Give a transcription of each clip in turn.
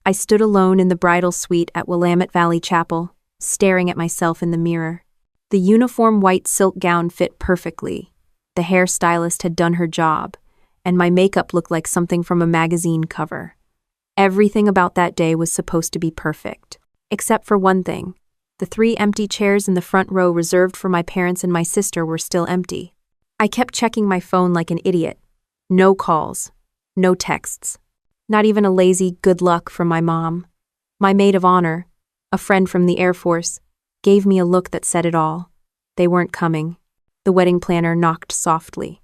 I stood alone in the bridal suite at Willamette Valley Chapel, staring at myself in the mirror. The uniform white silk gown fit perfectly. The hairstylist had done her job, and my makeup looked like something from a magazine cover. Everything about that day was supposed to be perfect, except for one thing. The 3 empty chairs in the front row reserved for my parents and my sister were still empty. I kept checking my phone like an idiot. No calls, no texts, not even a lazy good luck from my mom. My maid of honor, a friend from the Air Force, gave me a look that said it all. They weren't coming. The wedding planner knocked softly.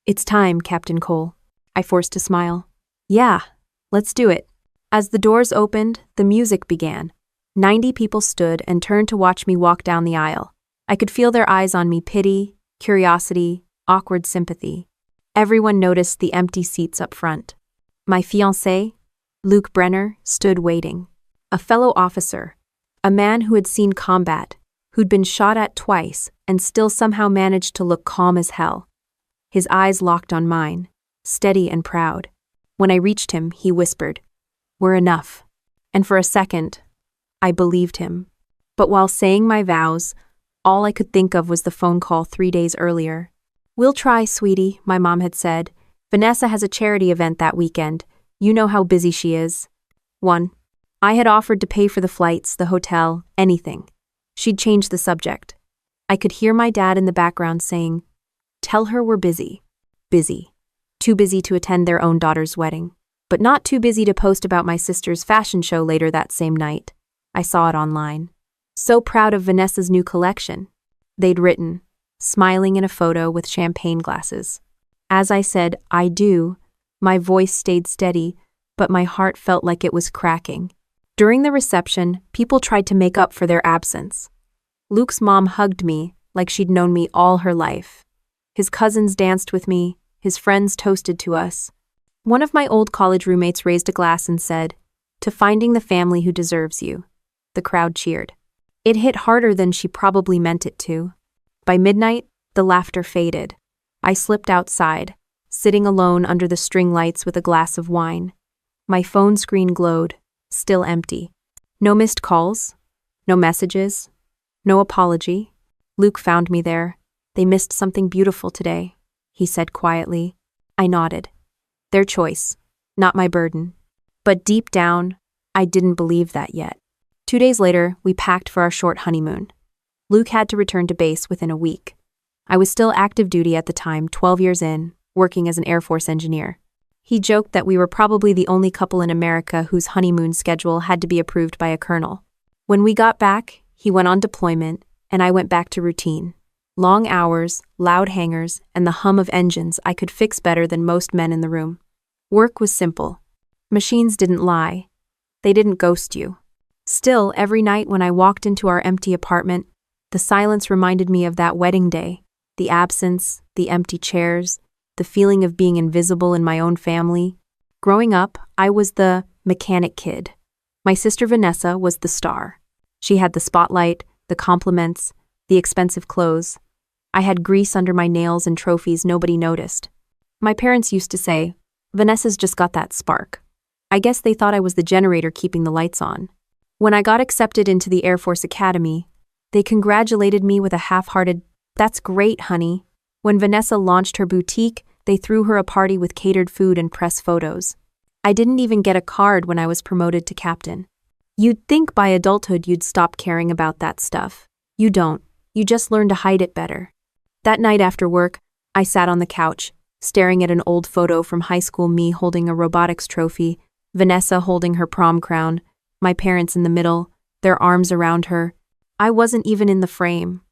"It's time, Captain Cole." I forced a smile. "Yeah, let's do it." As the doors opened, the music began. 90 people stood and turned to watch me walk down the aisle. I could feel their eyes on me: pity, curiosity, awkward sympathy. Everyone noticed the empty seats up front. My fiancé, Luke Brenner, stood waiting. A fellow officer, a man who had seen combat, who'd been shot at twice and still somehow managed to look calm as hell. His eyes locked on mine, steady and proud. When I reached him, he whispered, "We're enough." And for a second, I believed him. But while saying my vows, all I could think of was the phone call 3 days earlier. "We'll try, sweetie," my mom had said. "Vanessa has a charity event that weekend. You know how busy she is." 1. I had offered to pay for the flights, the hotel, anything. She'd changed the subject. I could hear my dad in the background saying, "Tell her we're busy." Busy. Too busy to attend their own daughter's wedding, but not too busy to post about my sister's fashion show later that same night. I saw it online. "So proud of Vanessa's new collection," they'd written, smiling in a photo with champagne glasses. As I said, "I do," my voice stayed steady, but my heart felt like it was cracking. During the reception, people tried to make up for their absence. Luke's mom hugged me like she'd known me all her life. His cousins danced with me, his friends toasted to us. One of my old college roommates raised a glass and said, "To finding the family who deserves you." The crowd cheered. It hit harder than she probably meant it to. By midnight, the laughter faded. I slipped outside, sitting alone under the string lights with a glass of wine. My phone screen glowed, still empty. No missed calls, no messages, no apology. Luke found me there. "They missed something beautiful today," he said quietly. I nodded. Their choice, not my burden. But deep down, I didn't believe that yet. 2 days later, we packed for our short honeymoon. Luke had to return to base within a week. I was still active duty at the time, 12 years in, working as an Air Force engineer. He joked that we were probably the only couple in America whose honeymoon schedule had to be approved by a colonel. When we got back, he went on deployment, and I went back to routine. Long hours, loud hangars, and the hum of engines I could fix better than most men in the room. Work was simple. Machines didn't lie. They didn't ghost you. Still, every night when I walked into our empty apartment, the silence reminded me of that wedding day, the absence, the empty chairs, the feeling of being invisible in my own family. Growing up, I was the mechanic kid. My sister Vanessa was the star. She had the spotlight, the compliments, the expensive clothes. I had grease under my nails and trophies nobody noticed. My parents used to say, "Vanessa's just got that spark." I guess they thought I was the generator keeping the lights on. When I got accepted into the Air Force Academy, they congratulated me with a half-hearted, "That's great, honey." When Vanessa launched her boutique, they threw her a party with catered food and press photos. I didn't even get a card when I was promoted to captain. You'd think by adulthood you'd stop caring about that stuff. You don't. You just learn to hide it better. That night after work, I sat on the couch, staring at an old photo from high school, me holding a robotics trophy, Vanessa holding her prom crown, my parents in the middle, their arms around her. I wasn't even in the frame.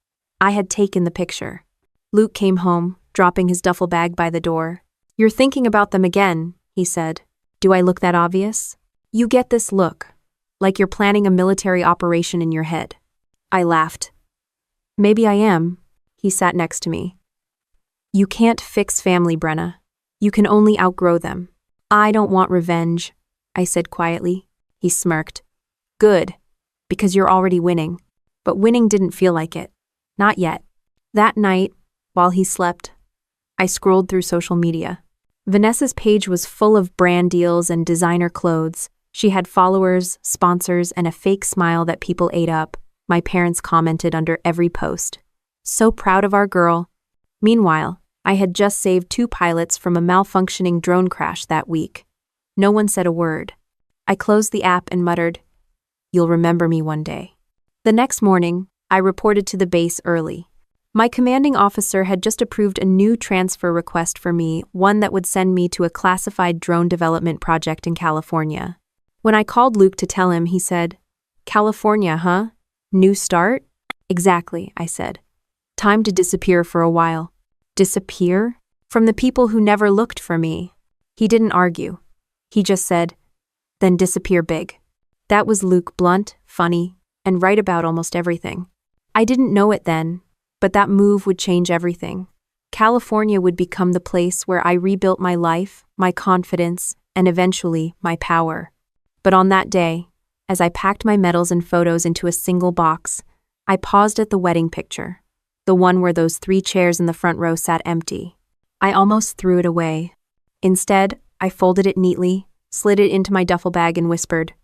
I had taken the picture. Luke came home, dropping his duffel bag by the door. "You're thinking about them again," he said. "Do I look that obvious?" "You get this look, like you're planning a military operation in your head." I laughed. "Maybe I am." He sat next to me. "You can't fix family, Brenna. You can only outgrow them." "I don't want revenge," I said quietly. He smirked. "Good, because you're already winning." But winning didn't feel like it. Not yet. That night, while he slept, I scrolled through social media. Vanessa's page was full of brand deals and designer clothes, She had followers, sponsors, and a fake smile that people ate up. My parents commented under every post. So proud of our girl. Meanwhile, I had just saved 2 pilots from a malfunctioning drone crash that week. No one said a word. I closed the app and muttered, "You'll remember me one day." The next morning, I reported to the base early. My commanding officer had just approved a new transfer request for me, one that would send me to a classified drone development project in California. When I called Luke to tell him, he said, "California, huh? New start?" "Exactly," I said. "Time to disappear for a while." Disappear? From the people who never looked for me. He didn't argue. He just said, "Then disappear big." That was Luke, blunt, funny, and right about almost everything. I didn't know it then, but that move would change everything. California would become the place where I rebuilt my life, my confidence, and eventually my power. But on that day, as I packed my medals and photos into a single box, I paused at the wedding picture, the one where those 3 chairs in the front row sat empty. I almost threw it away. Instead, I folded it neatly, slid it into my duffel bag and whispered,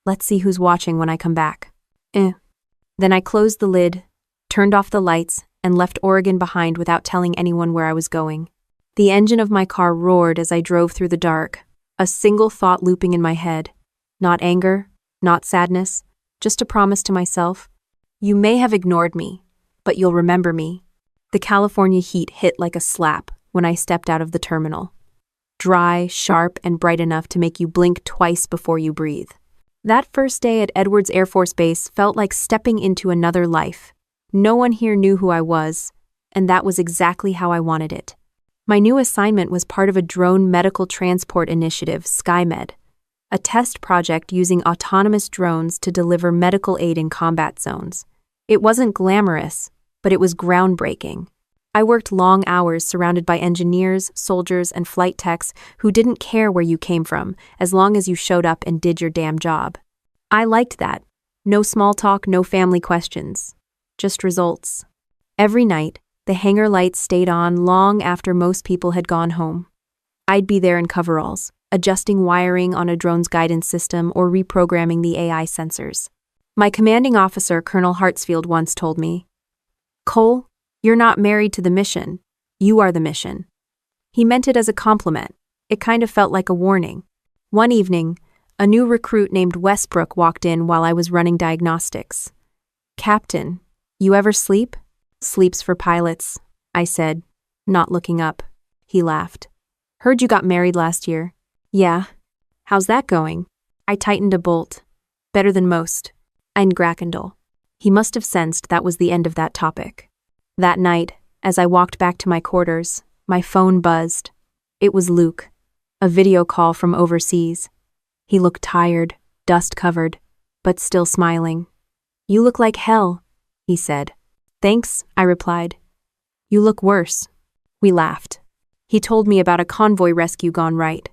"Let's see who's watching when I come back." Then I closed the lid, turned off the lights, and left Oregon behind without telling anyone where I was going. The engine of my car roared as I drove through the dark, a single thought looping in my head. Not anger, not sadness, just a promise to myself. You may have ignored me, but you'll remember me. The California heat hit like a slap when I stepped out of the terminal. Dry, sharp, and bright enough to make you blink twice before you breathe. That first day at Edwards Air Force Base felt like stepping into another life. No one here knew who I was, and that was exactly how I wanted it. My new assignment was part of a drone medical transport initiative, SkyMed, a test project using autonomous drones to deliver medical aid in combat zones. It wasn't glamorous, but it was groundbreaking. I worked long hours surrounded by engineers, soldiers, and flight techs who didn't care where you came from as long as you showed up and did your damn job. I liked that. No small talk, no family questions. Just results. Every night, the hangar lights stayed on long after most people had gone home. I'd be there in coveralls, adjusting wiring on a drone's guidance system or reprogramming the AI sensors. My commanding officer, Colonel Hartsfield, once told me, "Cole, you're not married to the mission. You are the mission." He meant it as a compliment. It kind of felt like a warning. One evening, a new recruit named Westbrook walked in while I was running diagnostics. "Captain, you ever sleep?" "Sleep's for pilots," I said, not looking up. He laughed. "Heard you got married last year." "Yeah. How's that going?" I tightened a bolt. "Better than most." Ein Grackendel. He must have sensed that was the end of that topic. That night, as I walked back to my quarters, my phone buzzed. It was Luke, a video call from overseas. He looked tired, dust-covered, but still smiling. "You look like hell," he said. "Thanks," I replied. "You look worse." We laughed. He told me about a convoy rescue gone right,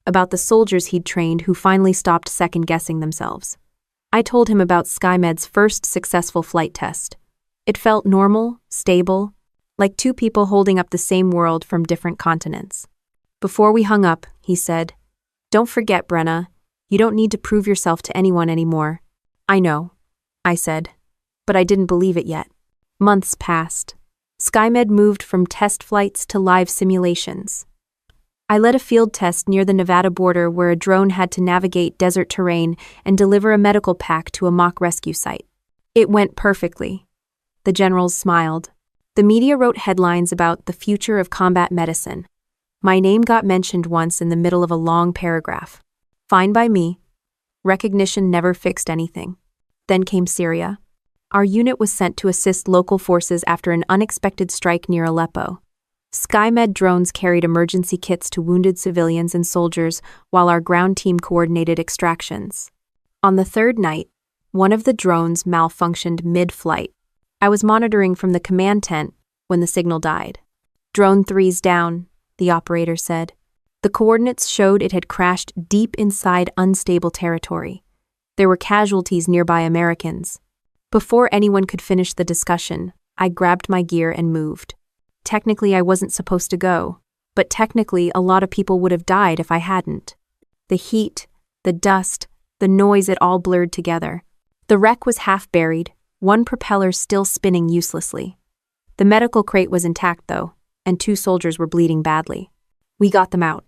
about the soldiers he'd trained who finally stopped second-guessing themselves. I told him about SkyMed's first successful flight test. It felt normal, stable, like 2 people holding up the same world from different continents. Before we hung up, he said, "Don't forget, Brenna, you don't need to prove yourself to anyone anymore." "I know," I said, but I didn't believe it yet. Months passed. SkyMed moved from test flights to live simulations. I led a field test near the Nevada border where a drone had to navigate desert terrain and deliver a medical pack to a mock rescue site. It went perfectly. The generals smiled. The media wrote headlines about the future of combat medicine. My name got mentioned once in the middle of a long paragraph. Fine by me. Recognition never fixed anything. Then came Syria. Our unit was sent to assist local forces after an unexpected strike near Aleppo. SkyMed drones carried emergency kits to wounded civilians and soldiers while our ground team coordinated extractions. On the 3rd night, one of the drones malfunctioned mid-flight. I was monitoring from the command tent when the signal died. "Drone 3's down," the operator said. The coordinates showed it had crashed deep inside unstable territory. There were casualties nearby Americans. Before anyone could finish the discussion, I grabbed my gear and moved. Technically, I wasn't supposed to go, but technically, a lot of people would have died if I hadn't. The heat, the dust, the noise, it all blurred together. The wreck was half buried, one propeller still spinning uselessly. The medical crate was intact, though, and 2 soldiers were bleeding badly. We got them out.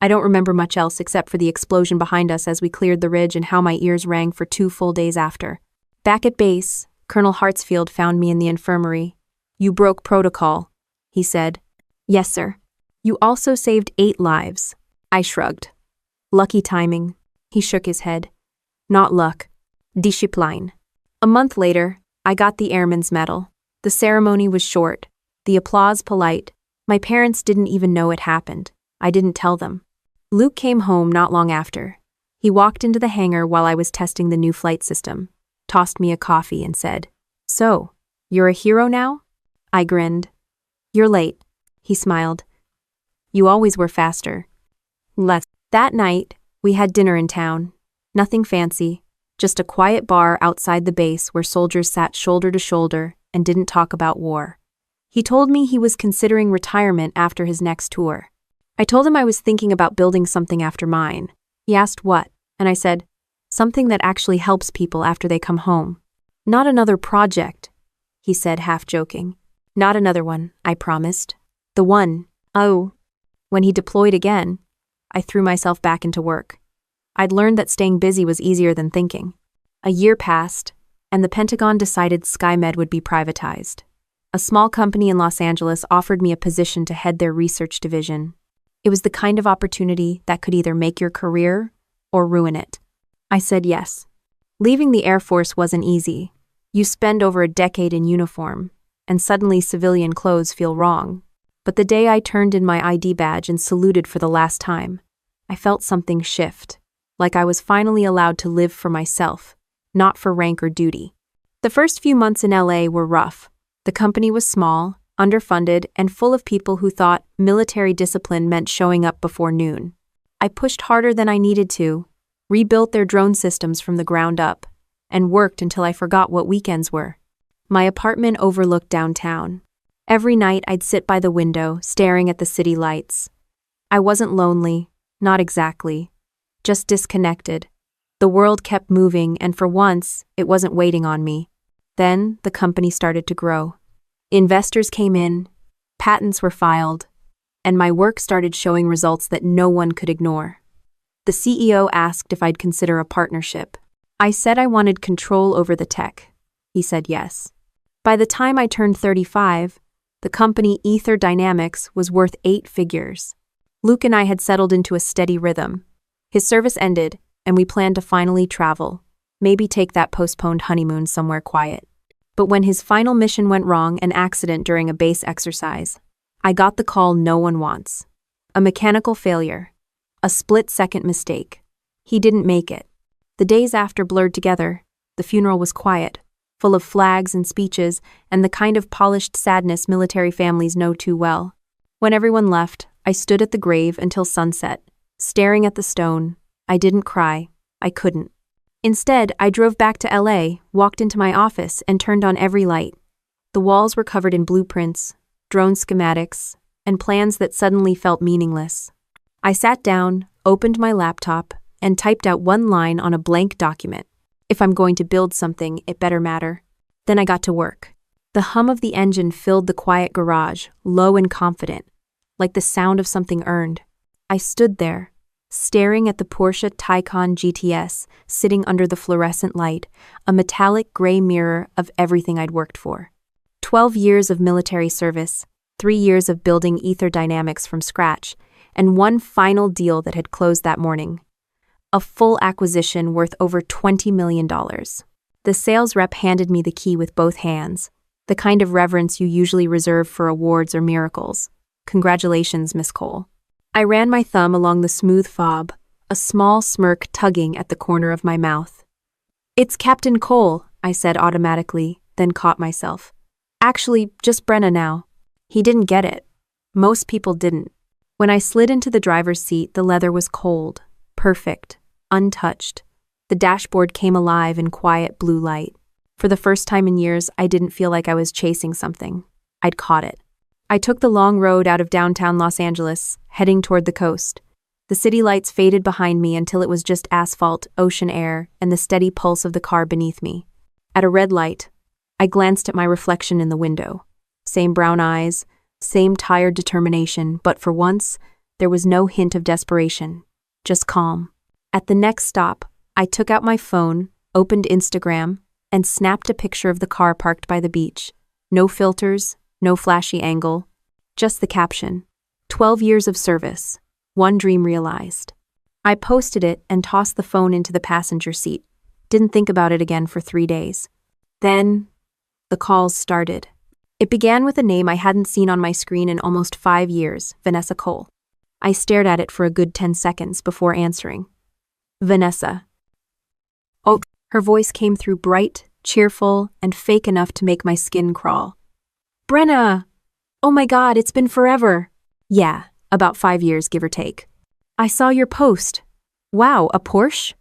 I don't remember much else except for the explosion behind us as we cleared the ridge and how my ears rang for 2 full days after. Back at base, Colonel Hartsfield found me in the infirmary. "You broke protocol," he said. "Yes, sir." "You also saved 8 lives." I shrugged. "Lucky timing." He shook his head. "Not luck. Discipline." A month later, I got the Airman's Medal. The ceremony was short, the applause polite. My parents didn't even know it happened. I didn't tell them. Luke came home not long after. He walked into the hangar while I was testing the new flight system, tossed me a coffee and said, "So, you're a hero now?" I grinned. "You're late." He smiled. "You always were faster." That night, we had dinner in town. Nothing fancy, just a quiet bar outside the base where soldiers sat shoulder to shoulder and didn't talk about war. He told me he was considering retirement after his next tour. I told him I was thinking about building something after mine. He asked what, and I said, something that actually helps people after they come home. "Not another project," he said, half joking. "Not another one," I promised. "The one." Oh. When he deployed again, I threw myself back into work. I'd learned that staying busy was easier than thinking. A year passed, and the Pentagon decided SkyMed would be privatized. A small company in Los Angeles offered me a position to head their research division. It was the kind of opportunity that could either make your career or ruin it. I said yes. Leaving the Air Force wasn't easy. You spend over a decade in uniform, and suddenly civilian clothes feel wrong. But the day I turned in my ID badge and saluted for the last time, I felt something shift, like I was finally allowed to live for myself, not for rank or duty. The first few months in LA were rough. The company was small, underfunded, and full of people who thought military discipline meant showing up before noon. I pushed harder than I needed to, rebuilt their drone systems from the ground up, and worked until I forgot what weekends were. My apartment overlooked downtown. Every night I'd sit by the window, staring at the city lights. I wasn't lonely, not exactly, just disconnected. The world kept moving, and for once, it wasn't waiting on me. Then, the company started to grow. Investors came in, patents were filed, and my work started showing results that no one could ignore. The CEO asked if I'd consider a partnership. I said I wanted control over the tech. He said yes. By the time I turned 35, the company Ether Dynamics was worth 8 figures. Luke and I had settled into a steady rhythm. His service ended, and we planned to finally travel, maybe take that postponed honeymoon somewhere quiet. But when his final mission went wrong, an accident during a base exercise, I got the call no one wants. A mechanical failure. A split-second mistake. He didn't make it. The days after blurred together. The funeral was quiet, full of flags and speeches, and the kind of polished sadness military families know too well. When everyone left, I stood at the grave until sunset, staring at the stone. I didn't cry. I couldn't. Instead, I drove back to LA, walked into my office, and turned on every light. The walls were covered in blueprints, drone schematics, and plans that suddenly felt meaningless. I sat down, opened my laptop, and typed out one line on a blank document. If I'm going to build something, it better matter. Then I got to work. The hum of the engine filled the quiet garage, low and confident, like the sound of something earned. I stood there, staring at the Porsche Taycan GTS sitting under the fluorescent light, a metallic gray mirror of everything I'd worked for. 12 years of military service, 3 years of building Ether Dynamics from scratch, and one final deal that had closed that morning. A full acquisition worth over $20 million. The sales rep handed me the key with both hands, the kind of reverence you usually reserve for awards or miracles. "Congratulations, Miss Cole." I ran my thumb along the smooth fob, a small smirk tugging at the corner of my mouth. "It's Captain Cole," I said automatically, then caught myself. "Actually, just Brenna now." He didn't get it. Most people didn't. When I slid into the driver's seat, the leather was cold, perfect, untouched. The dashboard came alive in quiet blue light. For the first time in years, I didn't feel like I was chasing something. I'd caught it. I took the long road out of downtown Los Angeles, heading toward the coast. The city lights faded behind me until it was just asphalt, ocean air, and the steady pulse of the car beneath me. At a red light, I glanced at my reflection in the window. Same brown eyes, same tired determination, but for once, there was no hint of desperation, just calm. At the next stop, I took out my phone, opened Instagram, and snapped a picture of the car parked by the beach. No filters, no flashy angle, just the caption, 12 years of service, one dream realized. I posted it and tossed the phone into the passenger seat. Didn't think about it again for 3 days. Then, the calls started. It began with a name I hadn't seen on my screen in almost 5 years, Vanessa Cole. I stared at it for a good 10 seconds before answering. Vanessa. Oh, her voice came through bright, cheerful, and fake enough to make my skin crawl. Brenna! Oh my God, it's been forever. Yeah, about 5 years, give or take. I saw your post. Wow, a Porsche?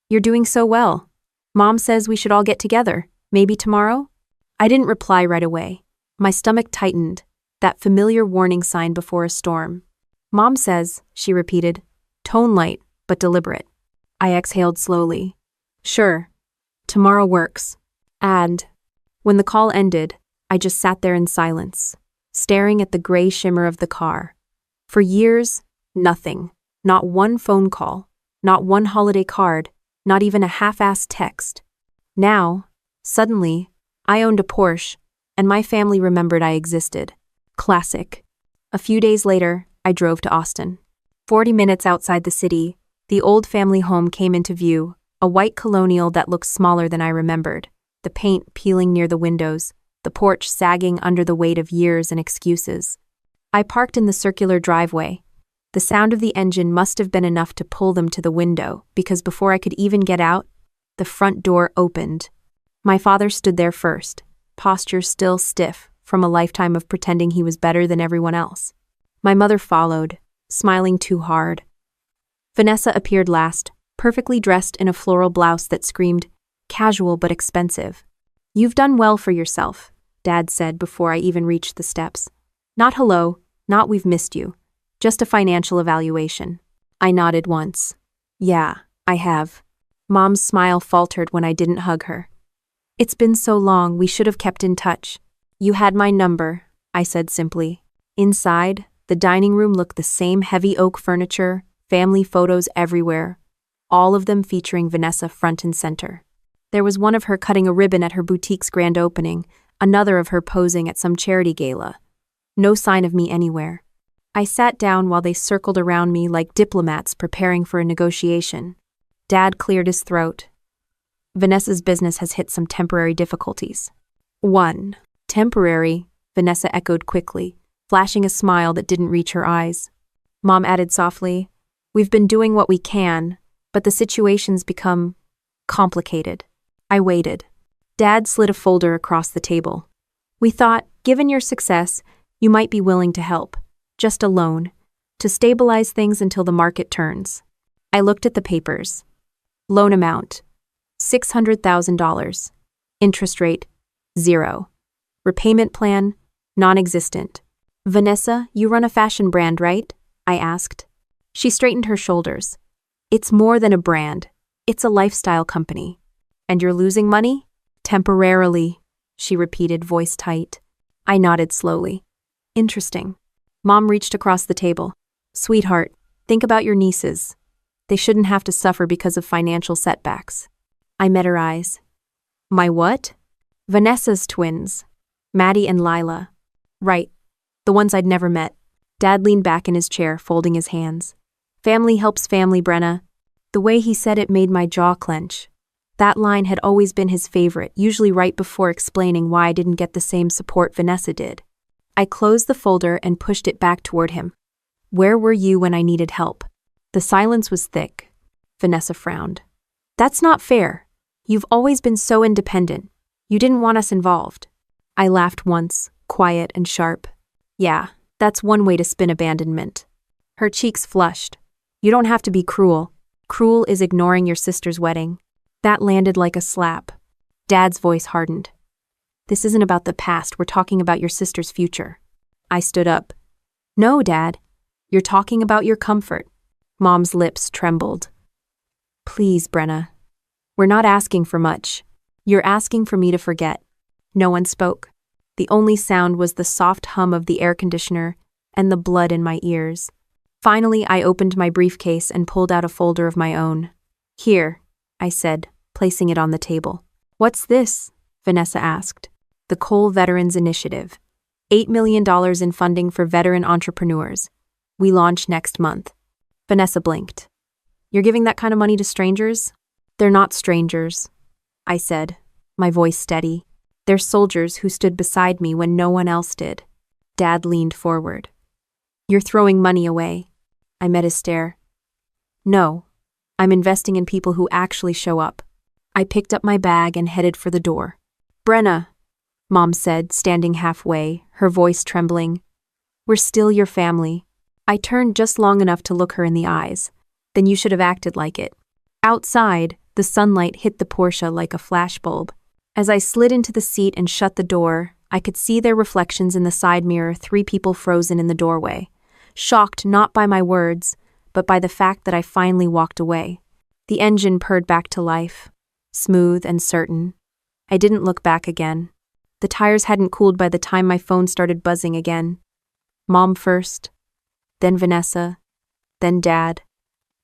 You're doing so well. Mom says we should all get together. Maybe tomorrow? I didn't reply right away. My stomach tightened, that familiar warning sign before a storm. Mom says, she repeated, tone light, but deliberate. I exhaled slowly. Sure, tomorrow works. And when the call ended, I just sat there in silence, staring at the gray shimmer of the car. For years, nothing. Not one phone call, not one holiday card, not even a half-assed text. Now, suddenly, I owned a Porsche, and my family remembered I existed. Classic. A few days later, I drove to Austin. 40 minutes outside the city, the old family home came into view, a white colonial that looked smaller than I remembered, the paint peeling near the windows, the porch sagging under the weight of years and excuses. I parked in the circular driveway. The sound of the engine must have been enough to pull them to the window, because before I could even get out, the front door opened. My father stood there first, posture still stiff from a lifetime of pretending he was better than everyone else. My mother followed, smiling too hard. Vanessa appeared last, perfectly dressed in a floral blouse that screamed, casual but expensive. You've done well for yourself, Dad said before I even reached the steps. Not hello, not we've missed you. Just a financial evaluation. I nodded once. Yeah, I have. Mom's smile faltered when I didn't hug her. It's been so long, we should have kept in touch. You had my number, I said simply. Inside, the dining room looked the same, heavy oak furniture, family photos everywhere, all of them featuring Vanessa front and center. There was one of her cutting a ribbon at her boutique's grand opening, another of her posing at some charity gala. No sign of me anywhere. I sat down while they circled around me like diplomats preparing for a negotiation. Dad cleared his throat. Vanessa's business has hit some temporary difficulties. 1. Temporary, Vanessa echoed quickly, flashing a smile that didn't reach her eyes. Mom added softly, we've been doing what we can, but the situation's become complicated. I waited. Dad slid a folder across the table. We thought, given your success, you might be willing to help. Just a loan, to stabilize things until the market turns. I looked at the papers. Loan amount, $600,000. Interest rate, 0. Repayment plan, non-existent. Vanessa, you run a fashion brand, right? I asked. She straightened her shoulders. It's more than a brand. It's a lifestyle company. And you're losing money? Temporarily, she repeated, voice tight. I nodded slowly. Interesting. Mom reached across the table. Sweetheart, think about your nieces. They shouldn't have to suffer because of financial setbacks. I met her eyes. My what? Vanessa's twins. Maddie and Lila. Right. The ones I'd never met. Dad leaned back in his chair, folding his hands. Family helps family, Brenna. The way he said it made my jaw clench. That line had always been his favorite, usually right before explaining why I didn't get the same support Vanessa did. I closed the folder and pushed it back toward him. Where were you when I needed help? The silence was thick. Vanessa frowned. That's not fair. You've always been so independent. You didn't want us involved. I laughed once, quiet and sharp. Yeah, that's one way to spin abandonment. Her cheeks flushed. You don't have to be cruel. Cruel is ignoring your sister's wedding. That landed like a slap. Dad's voice hardened. This isn't about the past, we're talking about your sister's future. I stood up. No, Dad. You're talking about your comfort. Mom's lips trembled. Please, Brenna. We're not asking for much. You're asking for me to forget. No one spoke. The only sound was the soft hum of the air conditioner and the blood in my ears. Finally, I opened my briefcase and pulled out a folder of my own. Here, I said, placing it on the table. What's this? Vanessa asked. The Coal Veterans Initiative. $8 million in funding for veteran entrepreneurs. We launch next month. Vanessa blinked. You're giving that kind of money to strangers? They're not strangers, I said, my voice steady. They're soldiers who stood beside me when no one else did. Dad leaned forward. You're throwing money away. I met his stare. No, I'm investing in people who actually show up. I picked up my bag and headed for the door. Brenna, Mom said, standing halfway, her voice trembling. We're still your family. I turned just long enough to look her in the eyes. Then you should have acted like it. Outside, the sunlight hit the Porsche like a flashbulb. As I slid into the seat and shut the door, I could see their reflections in the side mirror, 3 people frozen in the doorway, shocked not by my words, but by the fact that I finally walked away. The engine purred back to life, smooth and certain. I didn't look back again. The tires hadn't cooled by the time my phone started buzzing again. Mom first, then Vanessa, then Dad.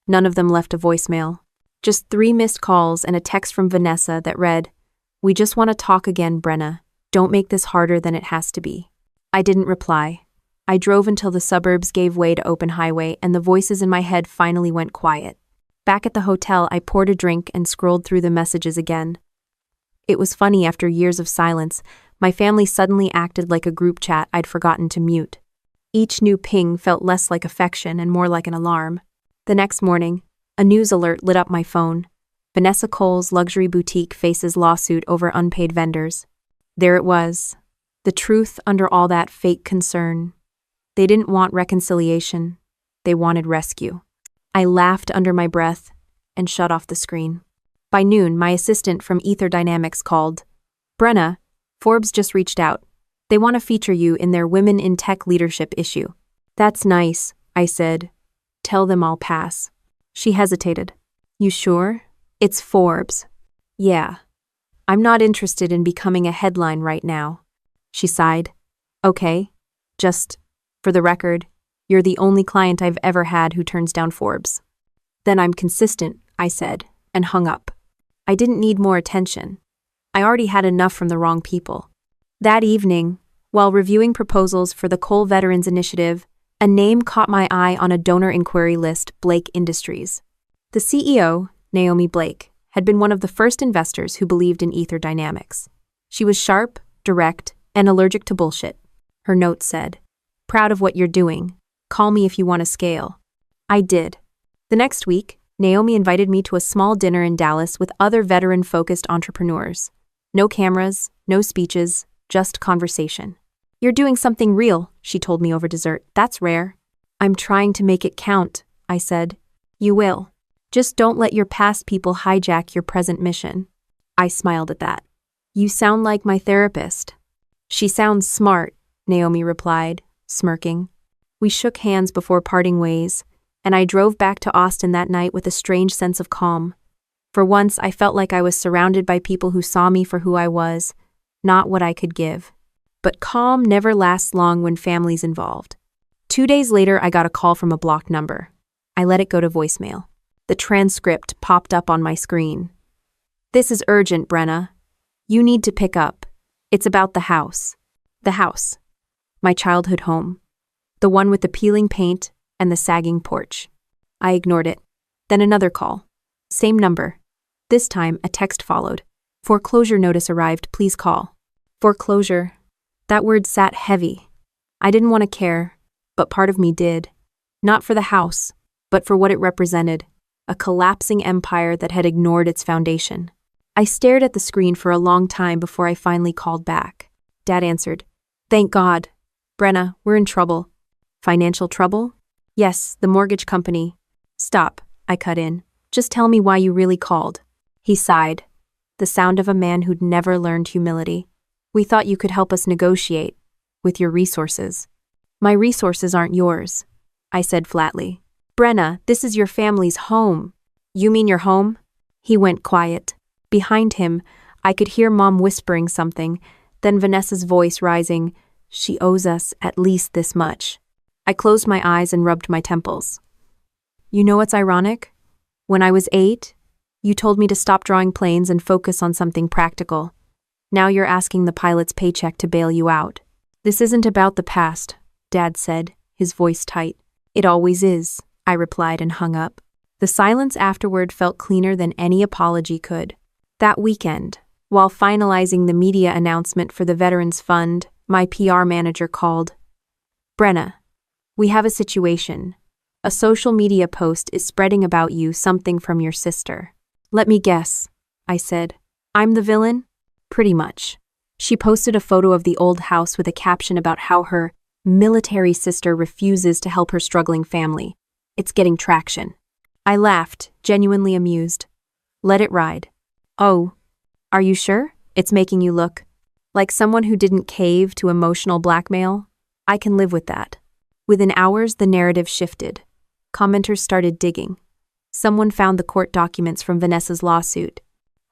None of them left a voicemail. Just 3 missed calls and a text from Vanessa that read, We just want to talk again, Brenna. Don't make this harder than it has to be. I didn't reply. I drove until the suburbs gave way to open highway and the voices in my head finally went quiet. Back at the hotel, I poured a drink and scrolled through the messages again. It was funny, after years of silence, my family suddenly acted like a group chat I'd forgotten to mute. Each new ping felt less like affection and more like an alarm. The next morning, a news alert lit up my phone. Vanessa Cole's luxury boutique faces lawsuit over unpaid vendors. There it was, the truth under all that fake concern. They didn't want reconciliation. They wanted rescue. I laughed under my breath and shut off the screen. By noon, my assistant from Ether Dynamics called. Brenna, Forbes just reached out. They want to feature you in their Women in Tech Leadership issue. That's nice, I said. Tell them I'll pass. She hesitated. You sure? It's Forbes. Yeah. I'm not interested in becoming a headline right now. She sighed. Okay. Just, for the record, you're the only client I've ever had who turns down Forbes. Then I'm consistent, I said, and hung up. I didn't need more attention. I already had enough from the wrong people. That evening, while reviewing proposals for the Coal Veterans Initiative, a name caught my eye on a donor inquiry list, Blake Industries. The CEO, Naomi Blake, had been one of the first investors who believed in Ether Dynamics. She was sharp, direct, and allergic to bullshit. Her note said, Proud of what you're doing. Call me if you want to scale. I did. The next week, Naomi invited me to a small dinner in Dallas with other veteran-focused entrepreneurs. No cameras, no speeches, just conversation. You're doing something real, she told me over dessert. That's rare. I'm trying to make it count, I said. You will. Just don't let your past people hijack your present mission. I smiled at that. You sound like my therapist. She sounds smart, Naomi replied, smirking. We shook hands before parting ways, and I drove back to Austin that night with a strange sense of calm. For once, I felt like I was surrounded by people who saw me for who I was, not what I could give. But calm never lasts long when family's involved. 2 days later, I got a call from a blocked number. I let it go to voicemail. The transcript popped up on my screen. This is urgent, Brenna. You need to pick up. It's about the house. The house. My childhood home. The one with the peeling paint and the sagging porch. I ignored it. Then another call. Same number. This time, a text followed. Foreclosure notice arrived, please call. Foreclosure. That word sat heavy. I didn't want to care, but part of me did. Not for the house, but for what it represented. A collapsing empire that had ignored its foundation. I stared at the screen for a long time before I finally called back. Dad answered. Thank God. Brenna, we're in trouble. Financial trouble? Yes, the mortgage company. Stop, I cut in. Just tell me why you really called. He sighed, the sound of a man who'd never learned humility. We thought you could help us negotiate, with your resources. My resources aren't yours, I said flatly. Brenna, this is your family's home. You mean your home? He went quiet. Behind him, I could hear Mom whispering something, then Vanessa's voice rising. She owes us at least this much. I closed my eyes and rubbed my temples. You know what's ironic? When I was 8, you told me to stop drawing planes and focus on something practical. Now you're asking the pilot's paycheck to bail you out. This isn't about the past, Dad said, his voice tight. It always is, I replied and hung up. The silence afterward felt cleaner than any apology could. That weekend, while finalizing the media announcement for the Veterans Fund, my PR manager called. Brenna, we have a situation. A social media post is spreading about you something from your sister. Let me guess, I said. I'm the villain? Pretty much. She posted a photo of the old house with a caption about how her military sister refuses to help her struggling family. It's getting traction. I laughed, genuinely amused. Let it ride. Oh, are you sure? It's making you look like someone who didn't cave to emotional blackmail? I can live with that. Within hours, the narrative shifted. Commenters started digging. Someone found the court documents from Vanessa's lawsuit.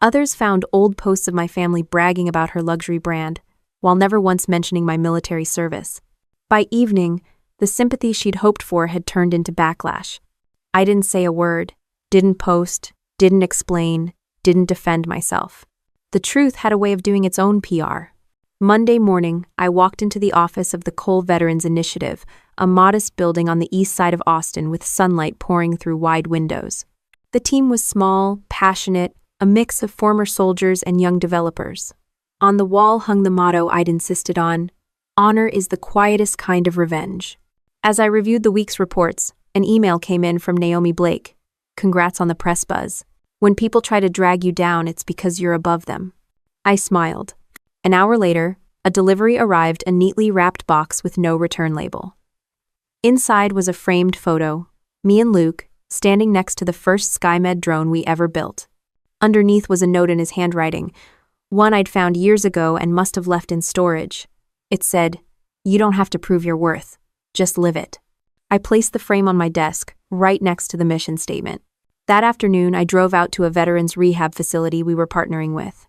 Others found old posts of my family bragging about her luxury brand, while never once mentioning my military service. By evening, the sympathy she'd hoped for had turned into backlash. I didn't say a word, didn't post, didn't explain, didn't defend myself. The truth had a way of doing its own PR. Monday morning, I walked into the office of the Coal Veterans Initiative, a modest building on the east side of Austin with sunlight pouring through wide windows. The team was small, passionate, a mix of former soldiers and young developers. On the wall hung the motto I'd insisted on, "Honor is the quietest kind of revenge." As I reviewed the week's reports, an email came in from Naomi Blake. Congrats on the press buzz. When people try to drag you down, it's because you're above them. I smiled. An hour later, a delivery arrived, a neatly wrapped box with no return label. Inside was a framed photo, me and Luke, standing next to the first SkyMed drone we ever built. Underneath was a note in his handwriting, one I'd found years ago and must have left in storage. It said, "You don't have to prove your worth. Just live it." I placed the frame on my desk, right next to the mission statement. That afternoon, I drove out to a veterans rehab facility we were partnering with.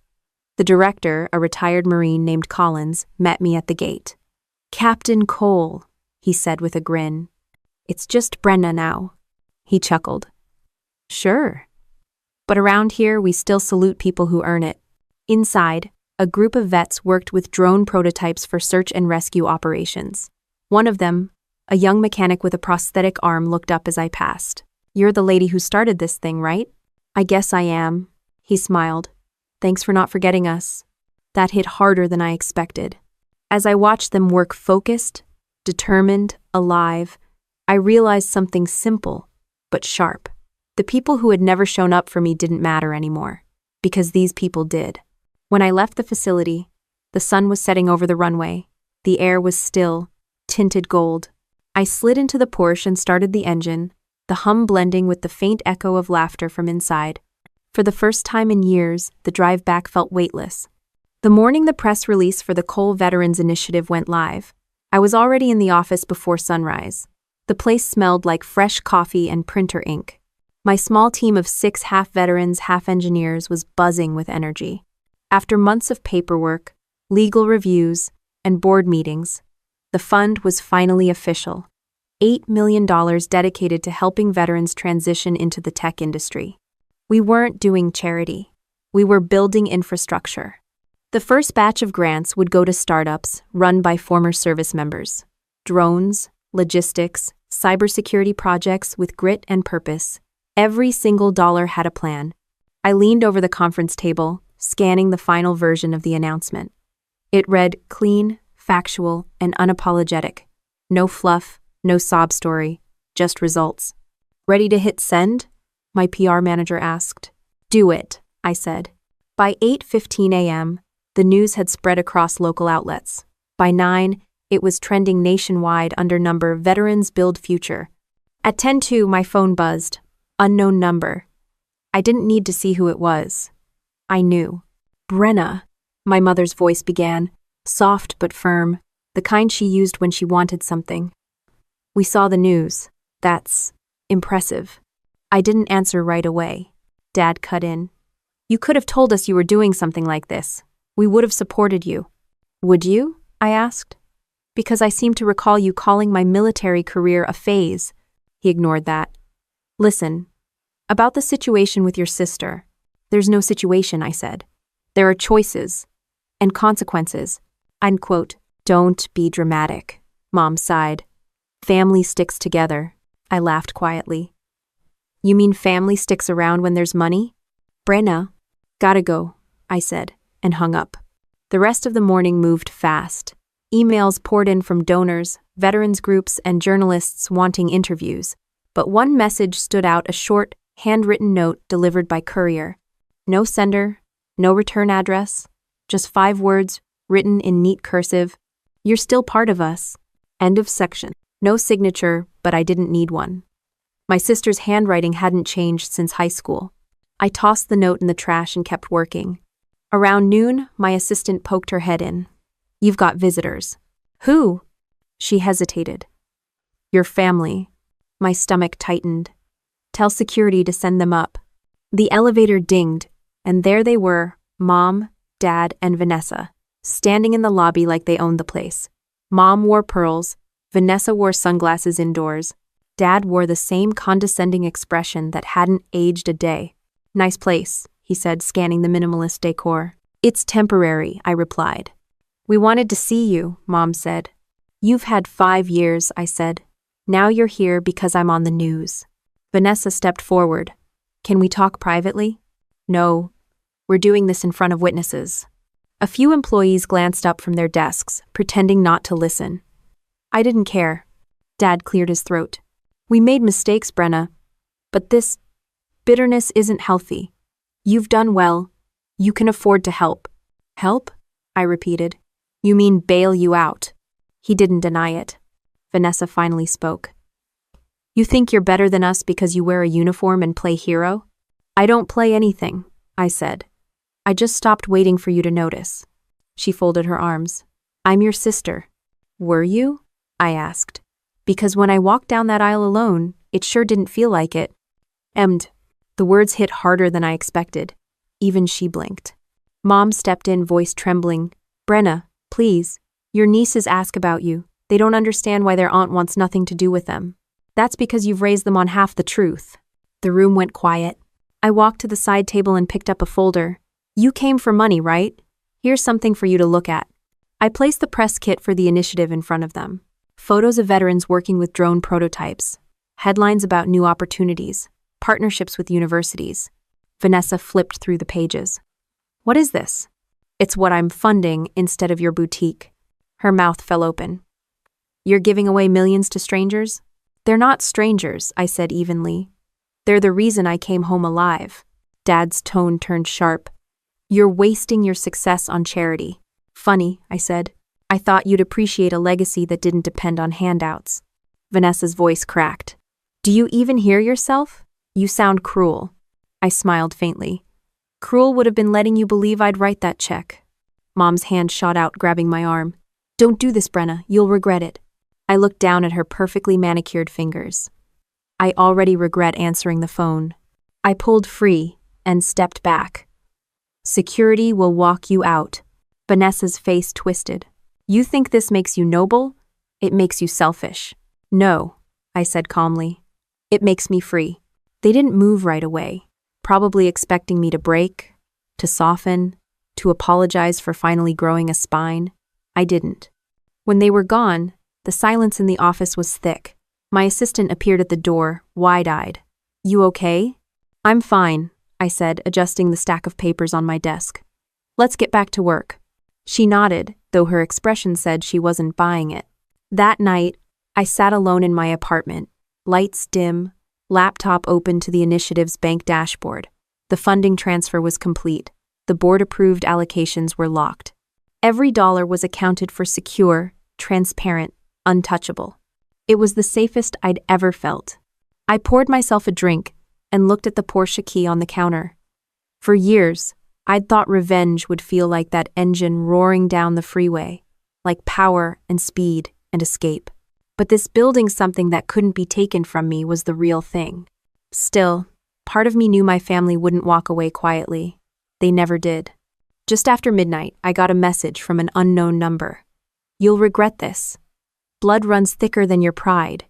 The director, a retired Marine named Collins, met me at the gate. "Captain Cole," he said with a grin. "It's just Brenna now." He chuckled. "Sure. But around here, we still salute people who earn it." Inside, a group of vets worked with drone prototypes for search and rescue operations. One of them, a young mechanic with a prosthetic arm, looked up as I passed. "You're the lady who started this thing, right?" "I guess I am," he smiled. "Thanks for not forgetting us." That hit harder than I expected. As I watched them work focused, determined, alive, I realized something simple, but sharp. The people who had never shown up for me didn't matter anymore, because these people did. When I left the facility, the sun was setting over the runway. The air was still, tinted gold. I slid into the Porsche and started the engine, the hum blending with the faint echo of laughter from inside. For the first time in years, the drive back felt weightless. The morning the press release for the Coal Veterans Initiative went live, I was already in the office before sunrise. The place smelled like fresh coffee and printer ink. My small team of 6 half-veterans, half-engineers was buzzing with energy. After months of paperwork, legal reviews, and board meetings, the fund was finally official. $8 million dedicated to helping veterans transition into the tech industry. We weren't doing charity. We were building infrastructure. The first batch of grants would go to startups run by former service members. Drones, logistics, cybersecurity projects with grit and purpose. Every single dollar had a plan. I leaned over the conference table, scanning the final version of the announcement. It read clean, factual, and unapologetic. No fluff, no sob story, just results. "Ready to hit send?" my PR manager asked. "Do it," I said. By 8:15 a.m., the news had spread across local outlets. By 9, it was trending nationwide under number Veterans Build Future. At 10:02, my phone buzzed. Unknown number. I didn't need to see who it was. I knew. "Brenna," my mother's voice began, soft but firm, the kind she used when she wanted something. "We saw the news. That's Impressive. I didn't answer right away. Dad cut in. You could have told us you were doing something like this. We would have supported you. Would you? I asked. Because I seem to recall you calling my military career a phase. He ignored that. Listen, about the situation with your sister. There's no situation, I said. There are choices and consequences. I'd quote, Don't be dramatic, Mom sighed. Family sticks together. I laughed quietly. You mean family sticks around when there's money? Brenna. Gotta go, I said, and hung up. The rest of the morning moved fast. Emails poured in from donors, veterans groups, and journalists wanting interviews. But one message stood out, a short, handwritten note delivered by courier. No sender, no return address, just 5 words written in neat cursive. You're still part of us. End of section. No signature, but I didn't need one. My sister's handwriting hadn't changed since high school. I tossed the note in the trash and kept working. Around noon, my assistant poked her head in. You've got visitors. Who? She hesitated. Your family. My stomach tightened. Tell security to send them up. The elevator dinged, and there they were, Mom, Dad, and Vanessa, standing in the lobby like they owned the place. Mom wore pearls, Vanessa wore sunglasses indoors. Dad wore the same condescending expression that hadn't aged a day. Nice place, he said, scanning the minimalist decor. It's temporary, I replied. We wanted to see you, Mom said. You've had 5 years, I said. Now you're here because I'm on the news. Vanessa stepped forward. Can we talk privately? No. We're doing this in front of witnesses. A few employees glanced up from their desks, pretending not to listen. I didn't care. Dad cleared his throat. We made mistakes, Brenna. But this bitterness isn't healthy. You've done well. You can afford to help. Help? I repeated. You mean bail you out. He didn't deny it. Vanessa finally spoke. You think you're better than us because you wear a uniform and play hero? I don't play anything, I said. I just stopped waiting for you to notice. She folded her arms. I'm your sister. Were you? I asked. Because when I walked down that aisle alone, it sure didn't feel like it. The words hit harder than I expected. Even she blinked. Mom stepped in, voice trembling. Brenna, please. Your nieces ask about you. They don't understand why their aunt wants nothing to do with them. That's because you've raised them on half the truth. The room went quiet. I walked to the side table and picked up a folder. You came for money, right? Here's something for you to look at. I placed the press kit for the initiative in front of them. Photos of veterans working with drone prototypes. Headlines about new opportunities. Partnerships with universities. Vanessa flipped through the pages. What is this? It's what I'm funding instead of your boutique. Her mouth fell open. You're giving away millions to strangers? They're not strangers, I said evenly. They're the reason I came home alive. Dad's tone turned sharp. You're wasting your success on charity. Funny, I said. I thought you'd appreciate a legacy that didn't depend on handouts. Vanessa's voice cracked. Do you even hear yourself? You sound cruel. I smiled faintly. Cruel would have been letting you believe I'd write that check. Mom's hand shot out, grabbing my arm. Don't do this, Brenna. You'll regret it. I looked down at her perfectly manicured fingers. I already regret answering the phone. I pulled free and stepped back. Security will walk you out. Vanessa's face twisted. You think this makes you noble? It makes you selfish. No, I said calmly. It makes me free. They didn't move right away, probably expecting me to break, to soften, to apologize for finally growing a spine. I didn't. When they were gone, the silence in the office was thick. My assistant appeared at the door, wide-eyed. You okay? I'm fine, I said, adjusting the stack of papers on my desk. Let's get back to work. She nodded, though her expression said she wasn't buying it. That night, I sat alone in my apartment, lights dim, laptop open to the initiative's bank dashboard. The funding transfer was complete. The board-approved allocations were locked. Every dollar was accounted for, secure, transparent, untouchable. It was the safest I'd ever felt. I poured myself a drink and looked at the Porsche key on the counter. For years, I'd thought revenge would feel like that engine roaring down the freeway, like power and speed and escape. But this building something that couldn't be taken from me was the real thing. Still, part of me knew my family wouldn't walk away quietly. They never did. Just after midnight, I got a message from an unknown number. "You'll regret this. Blood runs thicker than your pride."